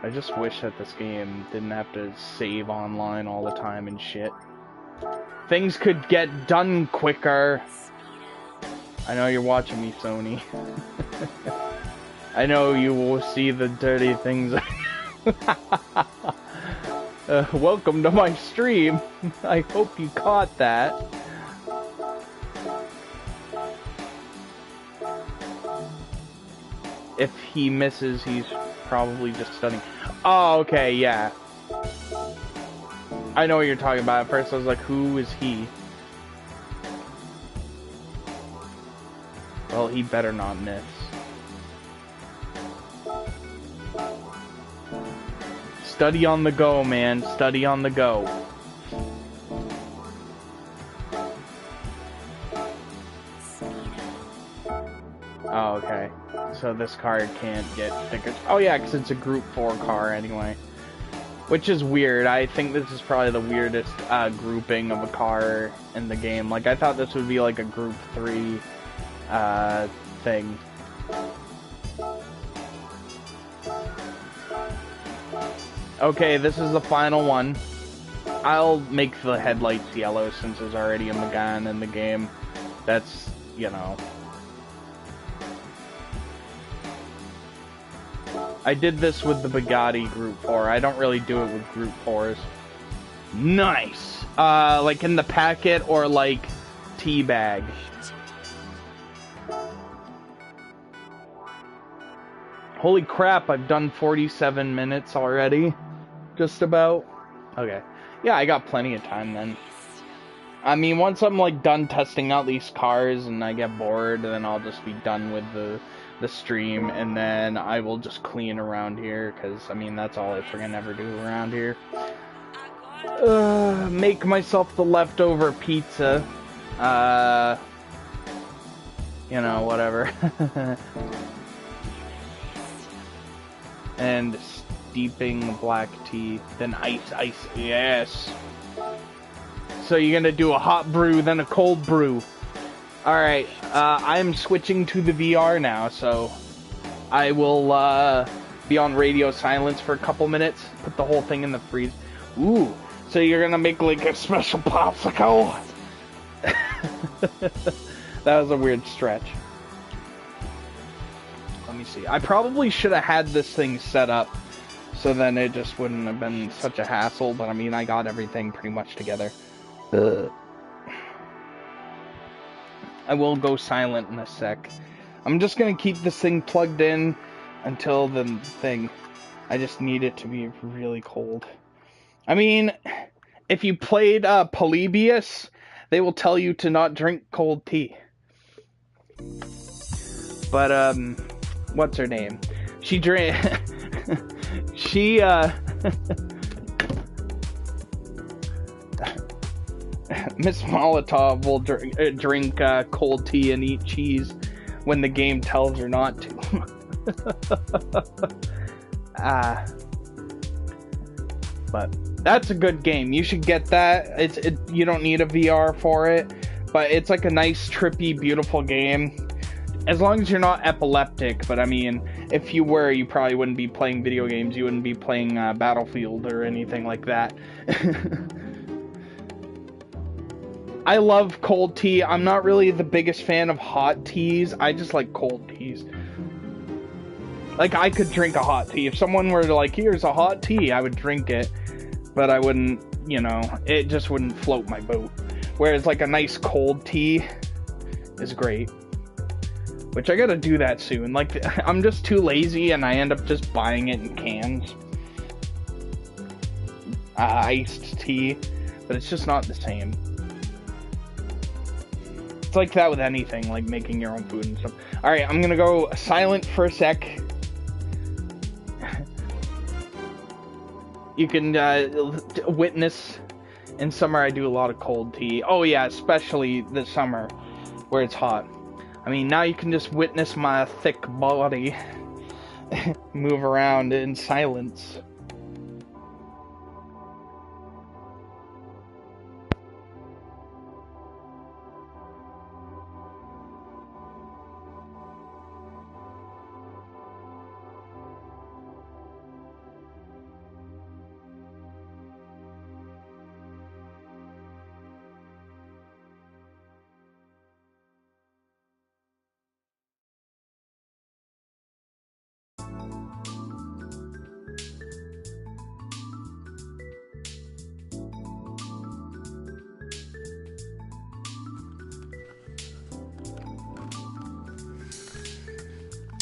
[SPEAKER 1] I just wish that this game didn't have to save online all the time and shit. Things could get done quicker. I know you're watching me, Sony. I know you will see the dirty things. Welcome to my stream. I hope you caught that. if he misses, he's probably just stunning. Oh, okay, yeah. I know what you're talking about. At first I was like, who is he? Well, he better not miss. Study on the go, man. Study on the go. Oh, okay. So this car can't get stickers. Oh yeah, because it's a Group 4 car anyway. Which is weird. I think this is probably the weirdest grouping of a car in the game. Like, I thought this would be like a Group 3 thing. Okay, this is the final one. I'll make the headlights yellow since there's already a Megane in the game. That's, you know... I did this with the Bugatti Group 4. I don't really do it with Group 4s. Nice! Like in the packet or like teabag. Holy crap, I've done 47 minutes already. Just about. Okay. Yeah, I got plenty of time then. I mean, once I'm like done testing out these cars and I get bored, then I'll just be done with the stream, and then I will just clean around here, because, I mean, that's all I freaking ever do around here. Make myself the leftover pizza. You know, whatever. And steeping black tea, then ice, yes. So you're gonna do a hot brew, then a cold brew. Alright, I'm switching to the VR now, so I will be on radio silence for a couple minutes, put the whole thing in the freeze. Ooh, so you're gonna make like a special popsicle? That was a weird stretch. Let me see. I probably should have had this thing set up, so then it just wouldn't have been such a hassle, but I mean, I got everything pretty much together. I will go silent in a sec. I'm just gonna keep this thing plugged in until the thing. I just need it to be really cold. I mean, if you played Polybius, they will tell you to not drink cold tea. But, what's her name? She drank... she, Miss Molotov will drink cold tea and eat cheese when the game tells her not to. But that's a good game. You should get that. You don't need a VR for it, but it's like a nice, trippy, beautiful game. As long as you're not epileptic, but I mean, if you were, you probably wouldn't be playing video games. You wouldn't be playing Battlefield or anything like that. I love cold tea. I'm not really the biggest fan of hot teas. I just like cold teas. Like, I could drink a hot tea. If someone were to, like, here's a hot tea, I would drink it. But I wouldn't, you know, it just wouldn't float my boat. Whereas, like, a nice cold tea is great. Which I gotta do that soon. Like, I'm just too lazy and I end up just buying it in cans. Iced tea. But it's just not the same. It's like that with anything, like making your own food and stuff. Alright, I'm gonna go silent for a sec. You can witness, in summer I do a lot of cold tea. Oh yeah, especially this summer, where it's hot. I mean, now you can just witness my thick body move around in silence.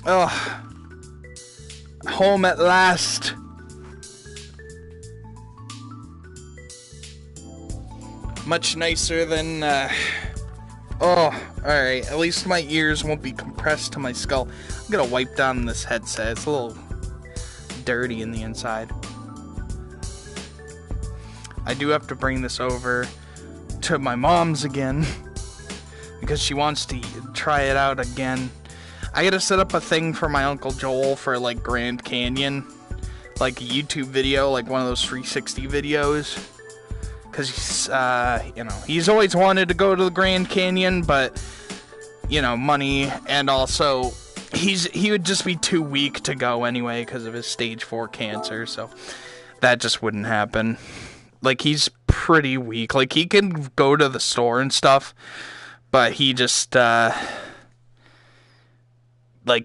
[SPEAKER 1] Ugh.
[SPEAKER 3] Home at last. Much nicer than, oh, alright. At least my ears won't be compressed to my skull. I'm gonna wipe down this headset. It's a little dirty in the inside. I do have to bring this over to my mom's again because she wants to try it out again. I gotta set up a thing for my Uncle Joel for like Grand Canyon, like a YouTube video, like one of those 360 videos, because he's you know, he's always wanted to go to the Grand Canyon, but you know, money, and also he would just be too weak to go anyway because of his stage 4 cancer, so that just wouldn't happen. Like, he's pretty weak. Like, he can go to the store and stuff, but he just, like,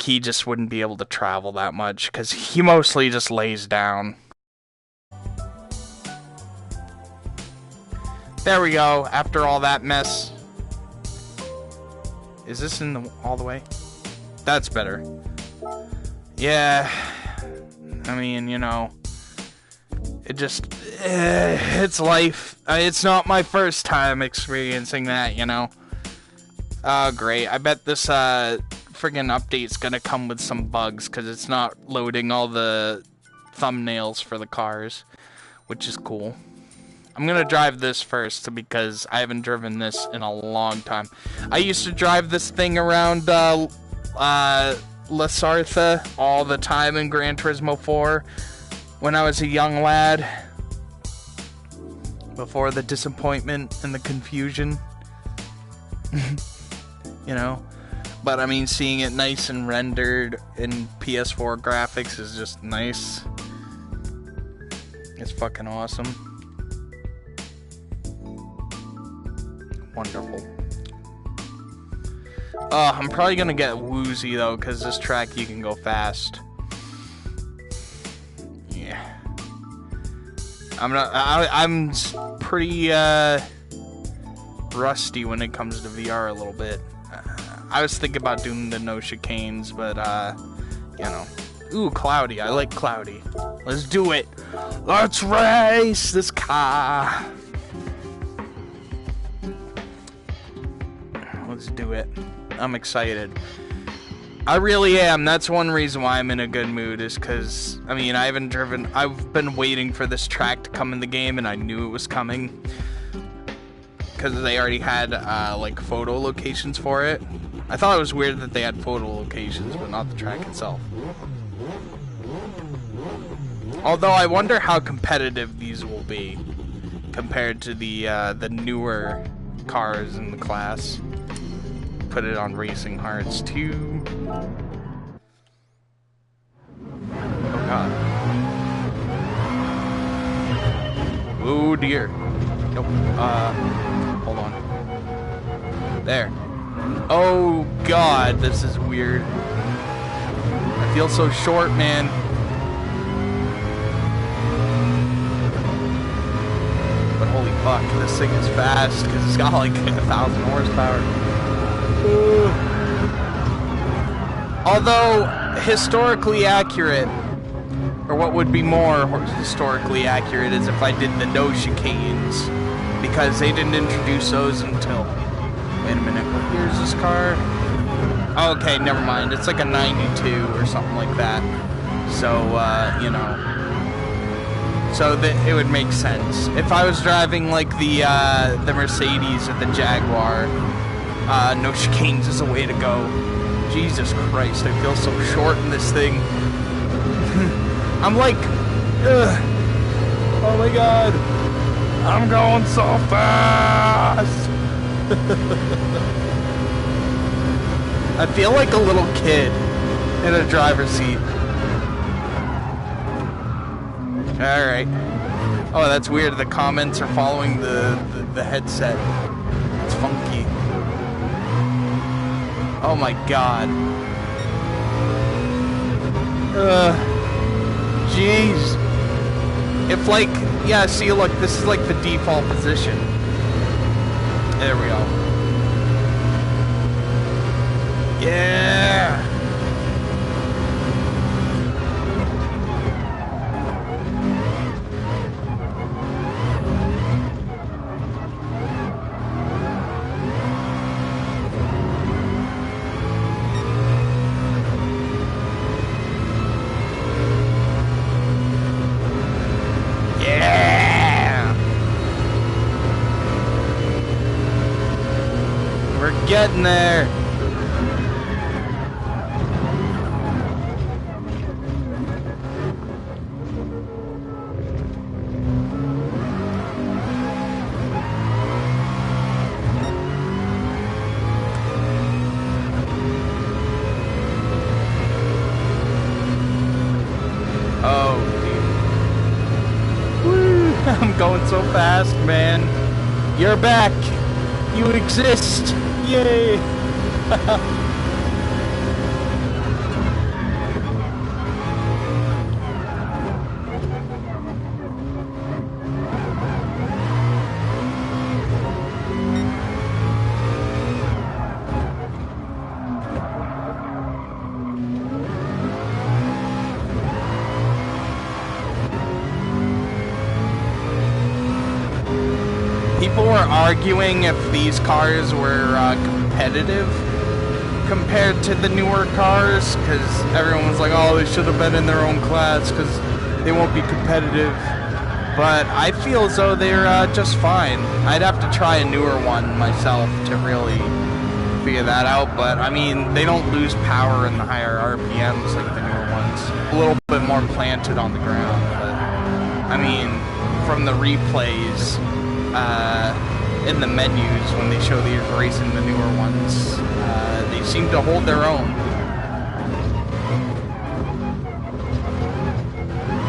[SPEAKER 3] he just wouldn't be able to travel that much, because he mostly just lays down. There we go, after all that mess. Is this in the, all the way? That's better. Yeah, I mean, you know, it just, it's life. It's not my first time experiencing that, you know. Oh, great. I bet this friggin' update's gonna come with some bugs, because it's not loading all the thumbnails for the cars, which is cool. I'm gonna drive this first, because I haven't driven this in a long time. I used to drive this thing around La Sartha all the time in Gran Turismo 4 when I was a young lad, before the disappointment and the confusion. You know, but I mean, seeing it nice and rendered in PS4 graphics is just nice. It's fucking awesome. Wonderful. I'm probably gonna get woozy though, because this track you can go fast. Yeah. I'm pretty rusty when it comes to VR a little bit. I was thinking about doing the no chicanes, but you know. Ooh, cloudy. I like cloudy. Let's do it. Let's race this car. Let's do it. I'm excited. I really am. That's one reason why I'm in a good mood, is because, I mean, I've been waiting for this track to come in the game, and I knew it was coming, because they already had, like, photo locations for it. I thought it was weird that they had photo locations, but not the track itself. Although, I wonder how competitive these will be, compared to the newer cars in the class. Put it on Racing Hearts 2. Oh god. Oh dear. Nope. Hold on. There. Oh god, this is weird. I feel so short, man. But holy fuck, this thing is fast, because it's got like 1,000 horsepower. Although historically accurate, or what would be more historically accurate, is if I did the no chicanes, because they didn't introduce those until, wait a minute, what year is this car? Oh, okay, never mind, it's like a 92 or something like that, so you know, so that it would make sense. If I was driving like the Mercedes or the Jaguar, no chicanes is the way to go. Jesus Christ, I feel so short in this thing. I'm like, ugh. Oh my god, I'm going so fast. I feel like a little kid in a driver's seat. Alright. Oh, that's weird, the comments are following the headset. It's funky. Oh my god. Jeez. If like, yeah, see, look, this is like the default position. There we go. Yeah. getting there. Oh, dude. Woo! I'm going so fast, man. You're back. You exist. Yay. People were arguing if these cars were competitive compared to the newer cars, because everyone was like, oh, they should have been in their own class because they won't be competitive. But I feel as though they're just fine. I'd have to try a newer one myself to really figure that out, but I mean, they don't lose power in the higher RPMs like the newer ones. A little bit more planted on the ground, but I mean, from the replays, in the menus when they show these racing the newer ones, they seem to hold their own.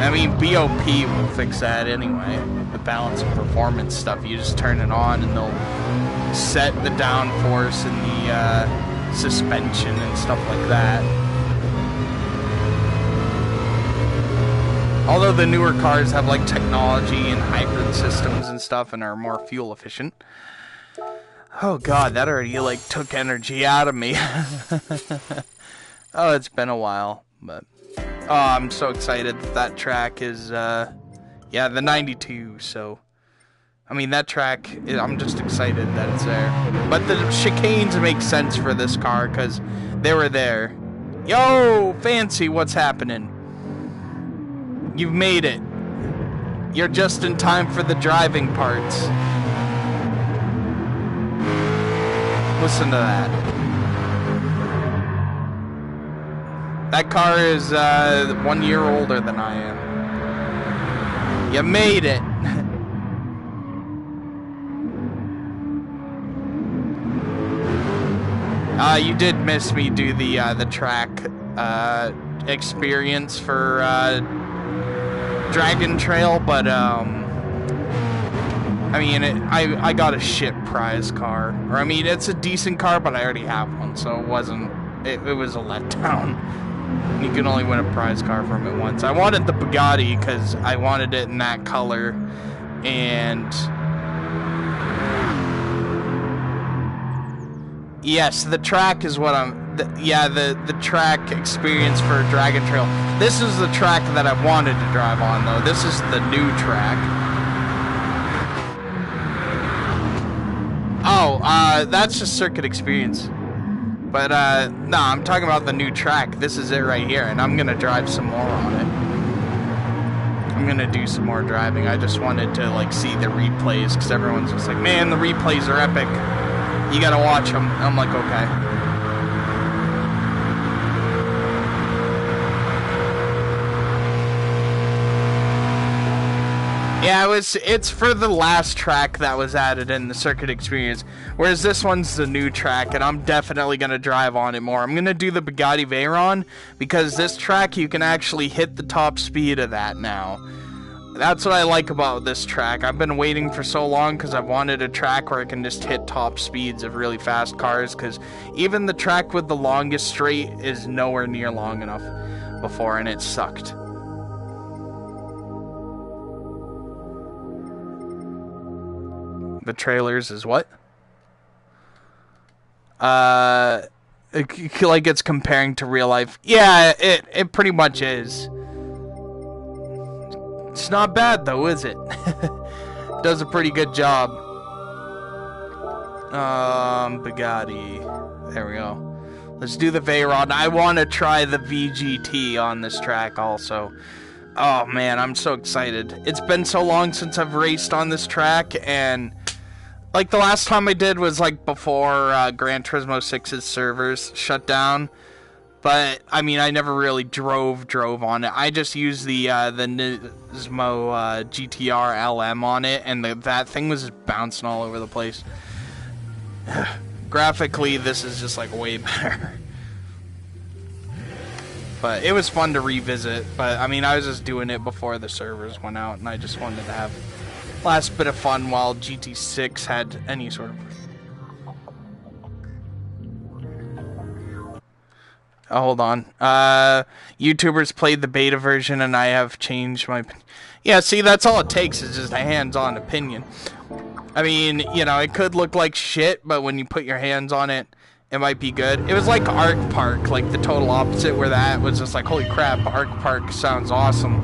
[SPEAKER 3] I mean, BOP will fix that anyway. The balance of performance stuff, you just turn it on and they'll set the downforce and the suspension and stuff like that. Although the newer cars have like technology and hybrid systems and stuff and are more fuel efficient. Oh god, that already like took energy out of me. Oh, it's been a while, but oh, I'm so excited that track is yeah, the 92, so I mean that track, I'm just excited that it's there. But the chicanes make sense for this car because they were there. Yo, Fancy, what's happening? You've made it. You're just in time for the driving parts. Listen to that. That car is 1 year older than I am. You made it. You did miss me do the track experience for Dragon Trail, but I mean, I got a shit prize car, or I mean, it's a decent car, but I already have one, so it wasn't. It was a letdown. You can only win a prize car from it once. I wanted the Bugatti because I wanted it in that color, and yes, the track is what I'm. Yeah, the track experience for Dragon Trail. This is the track that I wanted to drive on, though. This is the new track. Oh, that's just circuit experience. But, no, I'm talking about the new track. This is it right here, and I'm gonna drive some more on it. I'm gonna do some more driving. I just wanted to, like, see the replays, because everyone's just like, man, the replays are epic. You gotta watch them. And I'm like, okay. Yeah, it's for the last track that was added in the circuit experience, whereas this one's the new track, and I'm definitely going to drive on it more. I'm going to do the Bugatti Veyron, because this track, you can actually hit the top speed of that now. That's what I like about this track. I've been waiting for so long because I've wanted a track where I can just hit top speeds of really fast cars, because even the track with the longest straight is nowhere near long enough before, and it sucked. The trailers is what? Like it's comparing to real life. Yeah, it pretty much is. It's not bad though, is it? Does a pretty good job. Bugatti. There we go. Let's do the Veyron. I want to try the VGT on this track also. Oh man, I'm so excited. It's been so long since I've raced on this track, and Like, the last time I did was, like, before Gran Turismo 6's servers shut down. But, I mean, I never really drove on it. I just used the Nismo GTR LM on it, and that thing was just bouncing all over the place. Graphically, this is just, like, way better. But it was fun to revisit. But, I mean, I was just doing it before the servers went out, and I just wanted to have last bit of fun while GT6 had any sort of... Oh, hold on. YouTubers played the beta version and I have changed my opinion. Yeah, see, that's all it takes is just a hands-on opinion. I mean, you know, it could look like shit, but when you put your hands on it, it might be good. It was like Ark Park, like the total opposite, where that was just like, holy crap, Ark Park sounds awesome.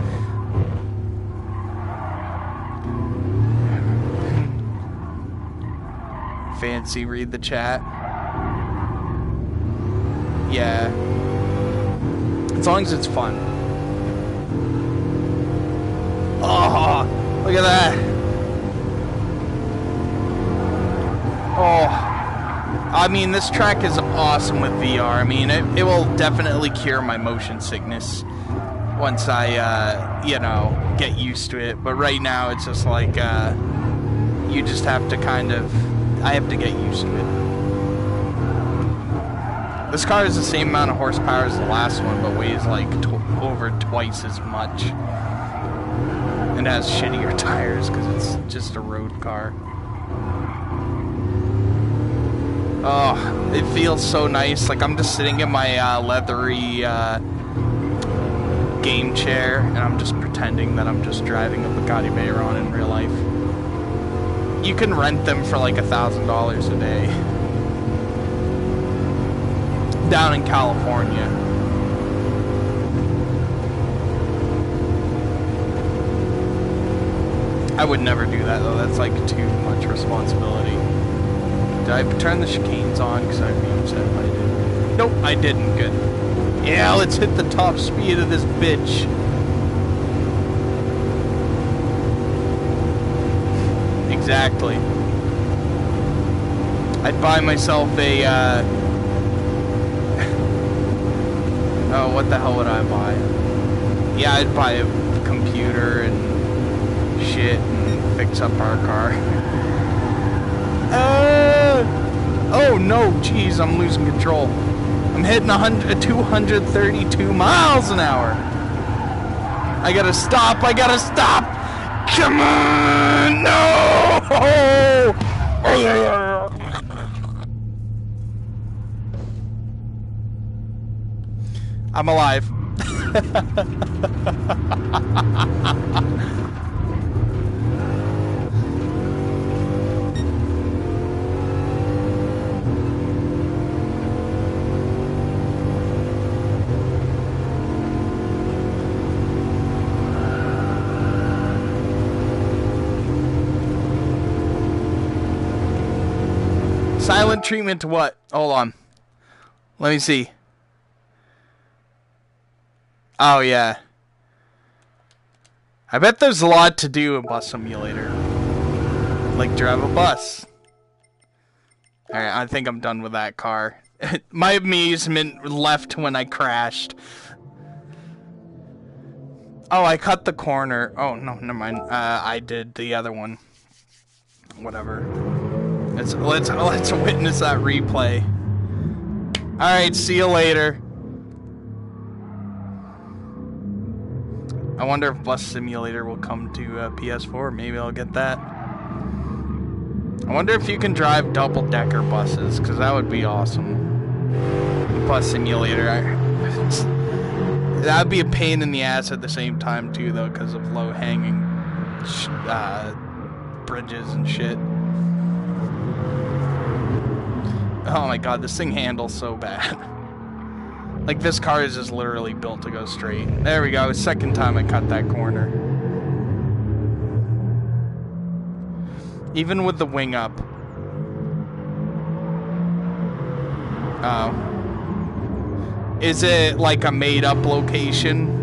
[SPEAKER 3] Fancy, read the chat. Yeah. As long as it's fun. Oh, look at that. Oh. I mean, this track is awesome with VR. I mean, it will definitely cure my motion sickness once I, you know, get used to it. But right now, it's just like, you just have to kind of... I have to get used to it. This car is the same amount of horsepower as the last one, but weighs like over twice as much. And has shittier tires because it's just a road car. Oh, it feels so nice. Like I'm just sitting in my leathery game chair, and I'm just pretending that I'm just driving a Bugatti Veyron in real life. You can rent them for like $1,000 a day. Down in California. I would never do that though, that's like too much responsibility. Did I turn the chicanes on? Because I'd be upset if I did. Nope, I didn't. Good. Yeah, let's hit the top speed of this bitch. Exactly. I'd buy myself a, oh, what the hell would I buy? Yeah, I'd buy a computer and shit and fix up our car. Oh no, jeez, I'm losing control. I'm hitting 232 miles an hour. I gotta stop, Come on, no! I'm alive. Silent treatment to what? Hold on. Let me see. Oh, yeah. I bet there's a lot to do in Bus Simulator. Like drive a bus. Alright, I think I'm done with that car. My amusement left when I crashed. Oh, I cut the corner. Oh, no, never mind. I did the other one. Whatever. Let's witness that replay. Alright, see you later. I wonder if Bus Simulator will come to PS4. Maybe I'll get that. I wonder if you can drive double-decker buses, because that would be awesome. Bus Simulator. That would be a pain in the ass at the same time, too, though, because of low-hanging bridges and shit. Oh my god, this thing handles so bad. Like, this car is just literally built to go straight. There we go, second time I cut that corner. Even with the wing up. Oh. Is it like a made-up location?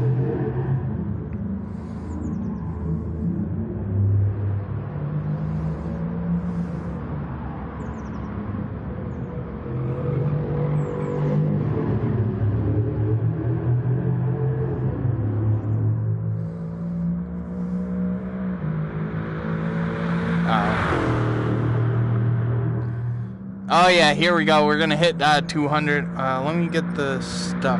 [SPEAKER 3] Oh yeah, here we go. We're gonna hit 200. Let me get the stuff.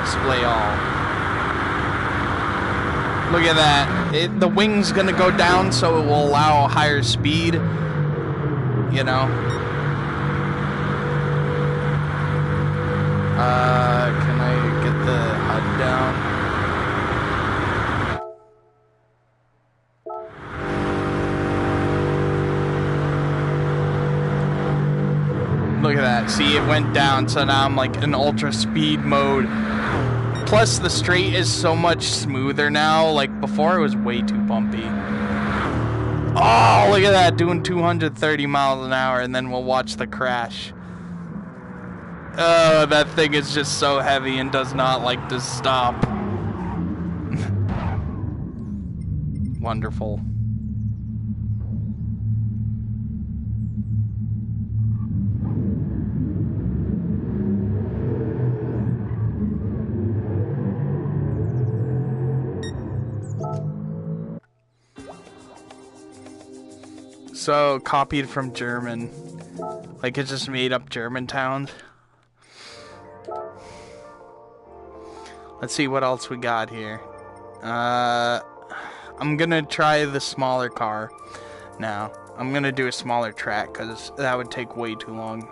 [SPEAKER 3] Display all. Look at that. The wing's gonna go down so it will allow higher speed. You know. Can I get the HUD down? Look at that. See, it went down, so now I'm like in ultra speed mode. Plus, the straight is so much smoother now. Like, before it was way too bumpy. Oh, look at that. Doing 230 miles an hour, and then we'll watch the crash. Oh, that thing is just so heavy and does not like to stop. Wonderful. So, copied from German. Like, it just made up German towns. Let's see what else we got here. I'm gonna try the smaller car now. I'm gonna do a smaller track, because that would take way too long.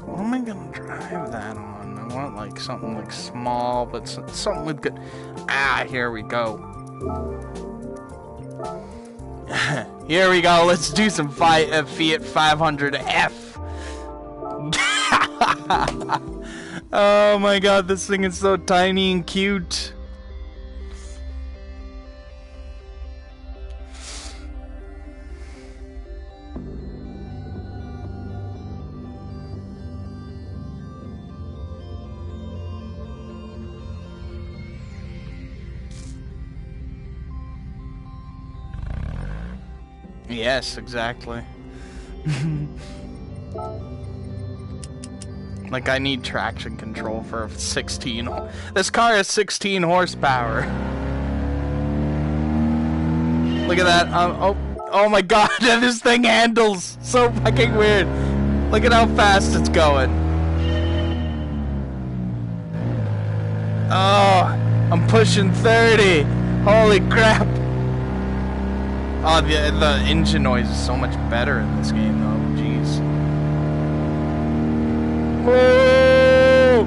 [SPEAKER 3] What am I gonna drive that on? I want like something like small, but something with good. Ah, here we go. Here we go. Let's do some Fiat 500F. Oh my god, this thing is so tiny and cute. Yes, exactly. Like, I need traction control for 16. This car has 16 horsepower. Look at that. Oh my god, this thing handles so fucking weird. Look at how fast it's going. Oh, I'm pushing 30. Holy crap. Oh, the engine noise is so much better in this game, though. Jeez. Whoa!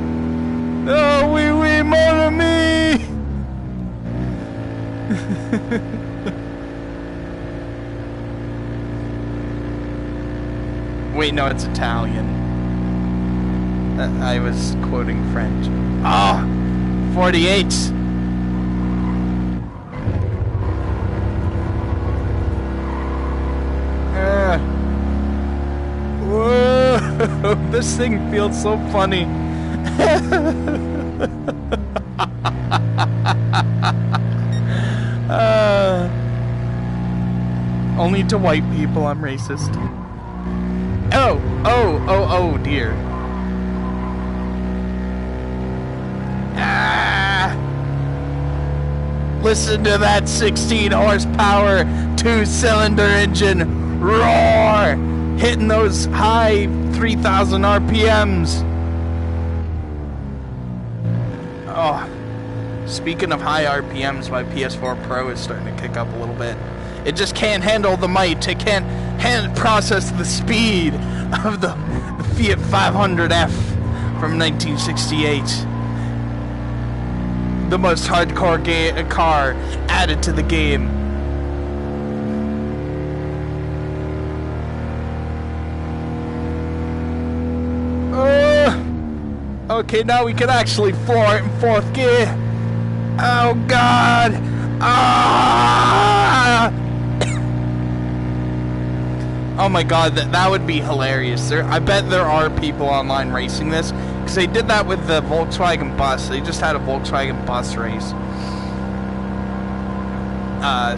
[SPEAKER 3] Oh, oui, mon ami! Wait, no, it's Italian. I was quoting French. Ah! 48! Whoa! This thing feels so funny. Only to white people, I'm racist. Oh dear. Listen to that 16 horsepower 2-cylinder engine roar, hitting those high 3,000 RPMs. Oh, speaking of high RPMs, my PS4 Pro is starting to kick up a little bit. It just can't handle the might. It can't process the speed of the Fiat 500F from 1968. The most hardcore car added to the game. Okay, now we can actually floor it in 4th gear. Oh god! Ah! Oh my god, that would be hilarious. I bet there are people online racing this, because they did that with the Volkswagen bus. They just had a Volkswagen bus race.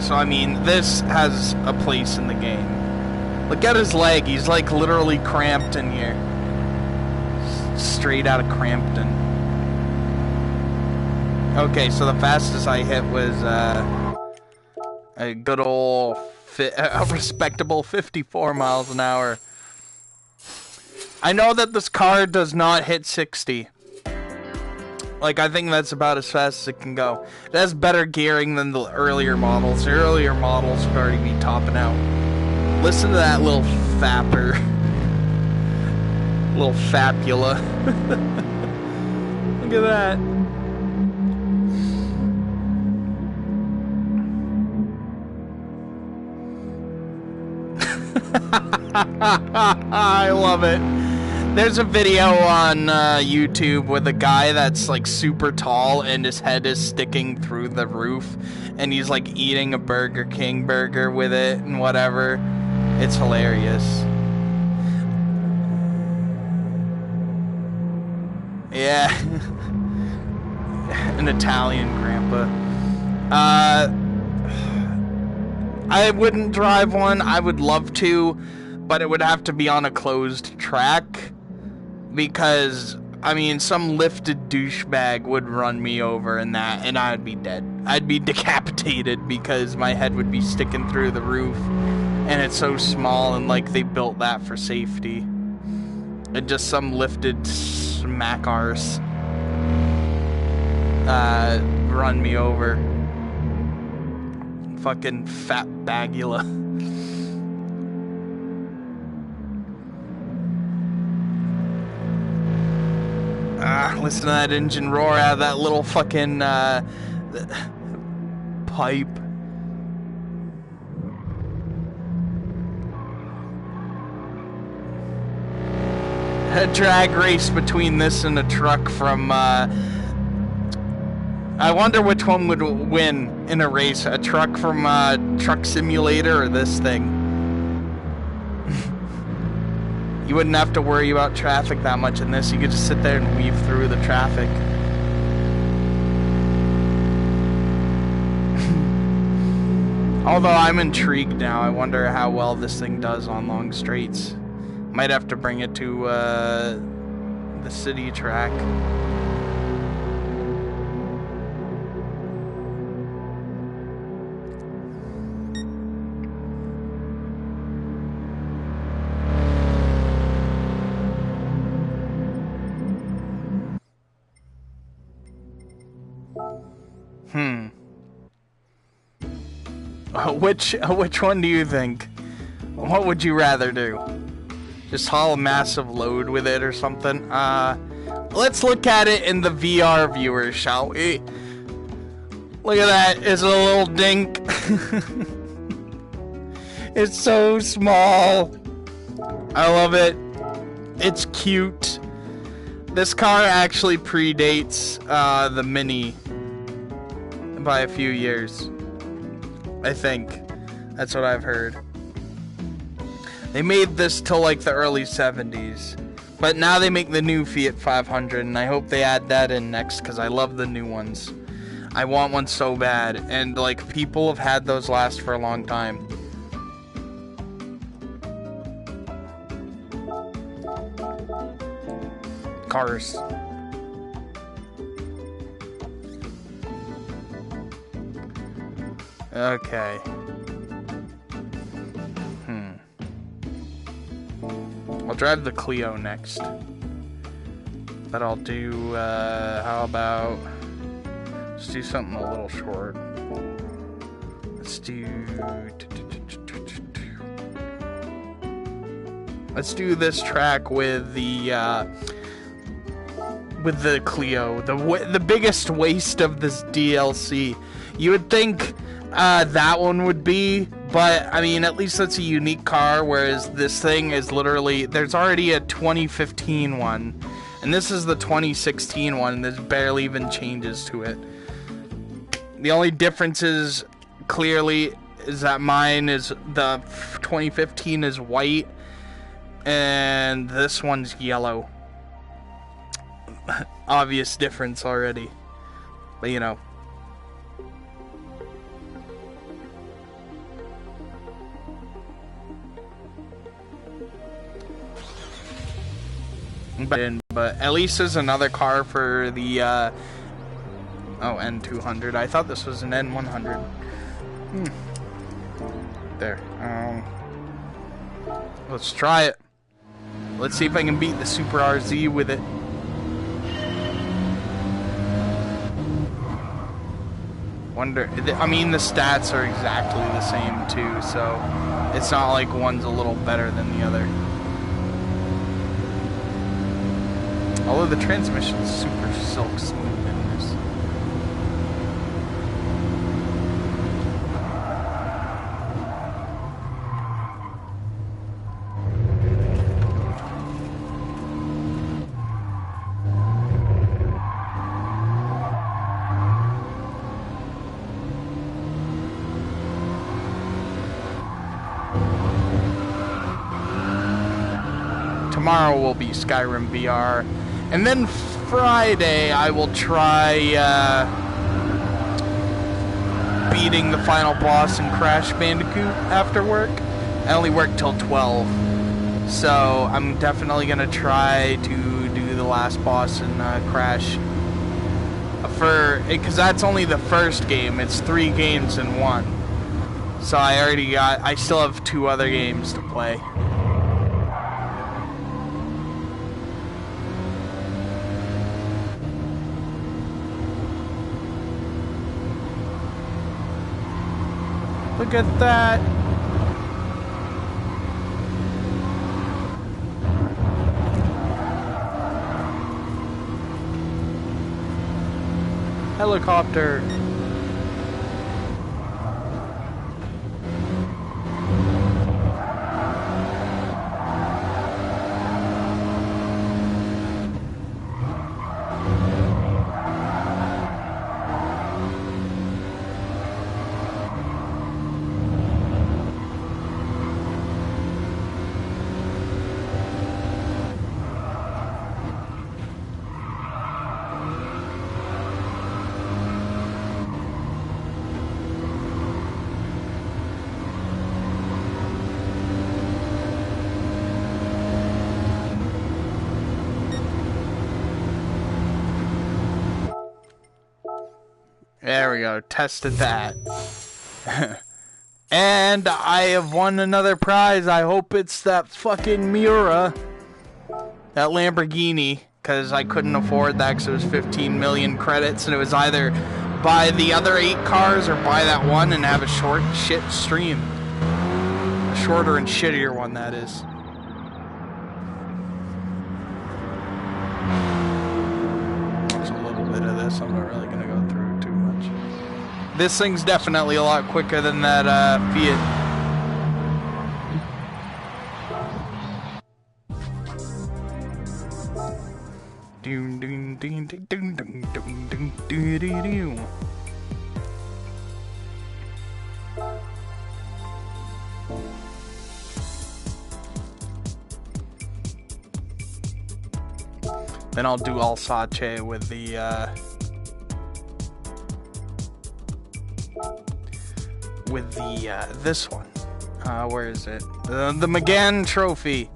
[SPEAKER 3] So I mean, this has a place in the game. Look at his leg. He's like literally cramped in here. Straight out of Crampton. Okay, so the fastest I hit was a good old, a respectable 54 miles an hour. I know that this car does not hit 60. Like, I think that's about as fast as it can go. It has better gearing than the earlier models. The earlier models would already be topping out. Listen to that little fapper. Little fapula. Look at that. I love it. There's a video on YouTube with a guy that's like super tall and his head is sticking through the roof and he's like eating a Burger King burger with it and whatever. It's hilarious. Yeah. An Italian grandpa. I wouldn't drive one. I would love to, but it would have to be on a closed track. Because, I mean, some lifted douchebag would run me over in that, and I'd be dead. I'd be decapitated because my head would be sticking through the roof. And it's so small, and, like, they built that for safety. And just some lifted smack arse run me over. Fucking fat bagula. Listen to that engine roar out of that little fucking pipe. A drag race between this and a truck from I wonder which one would win in a race, a truck from Truck Simulator or this thing. You wouldn't have to worry about traffic that much in this. You could just sit there and weave through the traffic. Although I'm intrigued now. I wonder how well this thing does on long straights. Might have to bring it to the city track. Which one do you think? What would you rather do? Just haul a massive load with it or something? Let's look at it in the VR viewer, shall we? Look at that, it's a little dink. It's so small. I love it. It's cute. This car actually predates the Mini by a few years. I think. That's what I've heard. They made this till like the early 70s. But now they make the new Fiat 500 and I hope they add that in next because I love the new ones. I want one so bad and like people have had those last for a long time. Cars. Okay. I'll drive the Clio next. But I'll do, how about... Let's do something a little short. Let's do... Let's do this track with the Clio. The biggest waste of this DLC. You would think that one would be, but I mean, at least that's a unique car, whereas this thing is literally, there's already a 2015 one, and this is the 2016 one, and there's barely even changes to it. The only difference is, clearly, is that mine is, the 2015 is white, and this one's yellow. Obvious difference already, but you know. But at least there's another car for the Oh, N200. I thought this was an N100. There. Let's try it. Let's see if I can beat the Super RZ with it. Wonder, I mean, the stats are exactly the same too, so it's not like one's a little better than the other. Although the transmission's super silk smooth in this. Tomorrow will be Skyrim VR, and then Friday I will try beating the final boss in Crash Bandicoot after work. I only work till 12, so I'm definitely gonna try to do the last boss in Crash. Because that's only the first game. It's 3 games in one. So I still have 2 other games to play. Look at that. Helicopter. There we go, tested that. And I have won another prize. I hope it's that fucking Miura. That Lamborghini. Because I couldn't afford that because it was 15 million credits. And it was either buy the other 8 cars or buy that one and have a short shit stream. A shorter and shittier one, that is. There's a little bit of this. I'm not really going to go through too much. This thing's definitely a lot quicker than that Fiat. Then I'll do Alsace with the this one. Where is it? The McGann Trophy.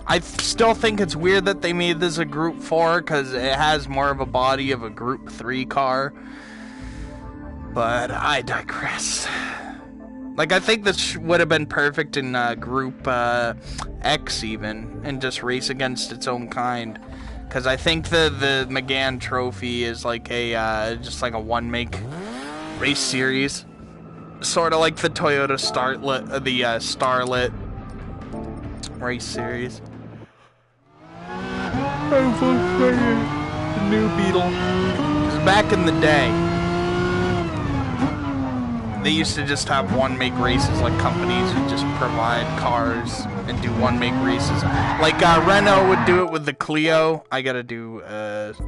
[SPEAKER 3] I still think it's weird that they made this a Group 4 because it has more of a body of a Group 3 car. But I digress. Like, I think this would have been perfect in Group X even, and just race against its own kind. Because I think the McGann Trophy is like a just like a one-make race series, sort of like the Toyota Starlet race series. The new Beetle. Because back in the day, they used to just have one-make races, like companies would just provide cars and do one-make races. Like Renault would do it with the Clio. I gotta do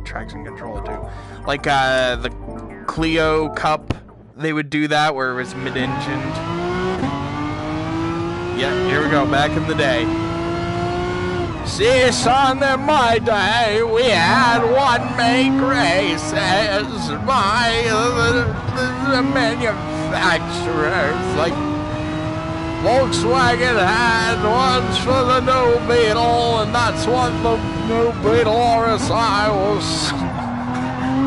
[SPEAKER 3] traction controller too. Like the Clio Cup, they would do that where it was mid-engined. Yeah, here we go, back in the day. See, son, in my day, we had one-make races by the manufacturers. Like, Volkswagen had ones for the new Beetle, and that's what the new Beetle RSI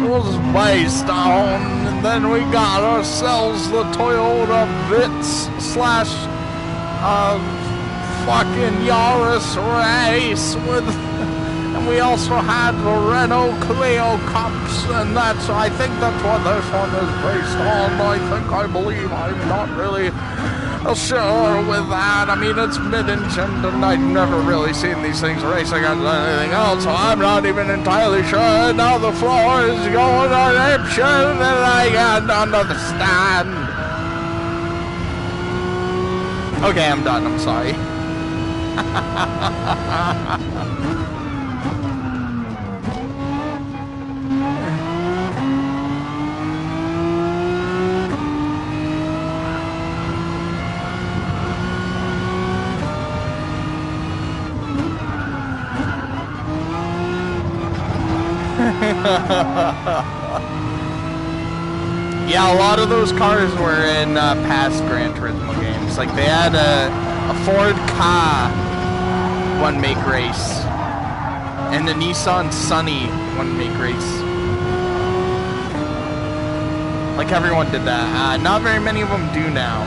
[SPEAKER 3] was based on. And then we got ourselves the Toyota Vitz slash fucking Yaris race with, and we also had the Renault Clio Cups, and I think that's what this one is based on. I believe, I'm not really sure with that. I mean, it's mid-engine, and I've never really seen these things race against anything else, so I'm not even entirely sure. Now the floor is going on action, and I can't understand. Okay, I'm done. I'm sorry. Yeah, a lot of those cars were in past Gran Turismo games. Like, they had a Ford Ka one make race, and the Nissan Sunny one make race. Like, everyone did that. Not very many of them do now.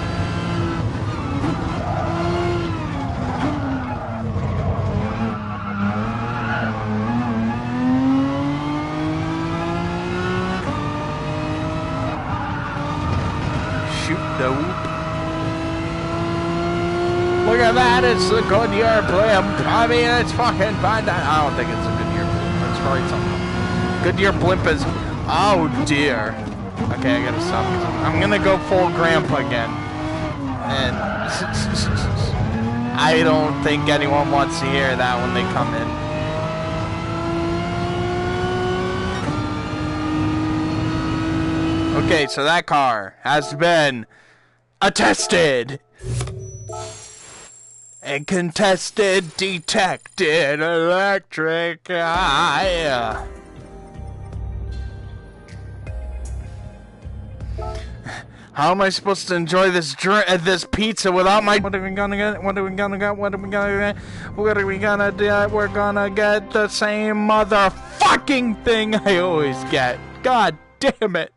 [SPEAKER 3] Look at that, it's the Goodyear blimp. I mean, it's fucking fun. I don't think it's a Goodyear blimp. It's probably something. Goodyear blimp is... Oh, dear. Okay, I gotta stop. I'm gonna go full grandpa again. And... I don't think anyone wants to hear that when they come in. Okay, so that car has been... attested! And contested, detected, electric eye. How am I supposed to enjoy this pizza without my... What are we gonna get? What are we gonna get? What are we gonna get? What are we gonna do? We're gonna get the same motherfucking thing I always get. God damn it.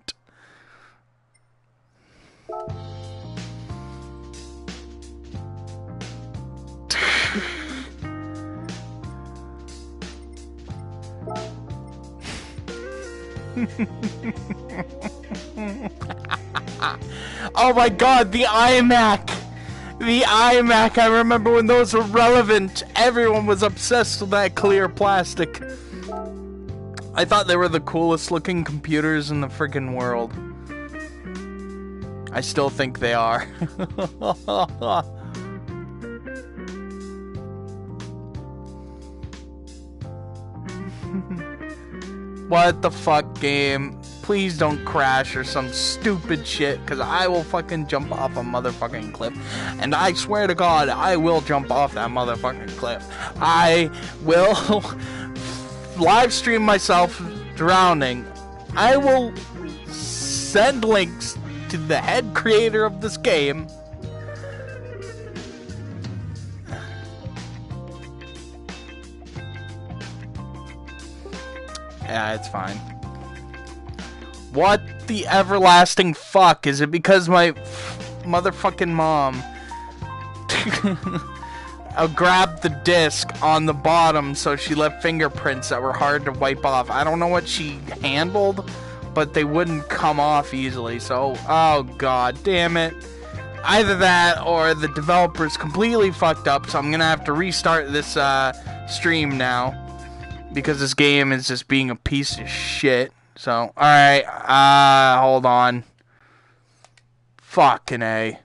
[SPEAKER 3] Oh my god, the iMac! The iMac, I remember when those were relevant. Everyone was obsessed with that clear plastic. I thought they were the coolest looking computers in the freaking world. I still think they are. What the fuck, game? Please don't crash or some stupid shit, because I will fucking jump off a motherfucking cliff. And I swear to God, I will jump off that motherfucking cliff. I will live stream myself drowning. I will send links to the head creator of this game. Yeah, it's fine. What the everlasting fuck? Is it because my motherfucking mom grabbed the disc on the bottom so she left fingerprints that were hard to wipe off? I don't know what she handled, but they wouldn't come off easily. So, oh god damn it. Either that or the developer's completely fucked up, so I'm gonna have to restart this stream now. Because this game is just being a piece of shit. So, alright, hold on. Fucking A.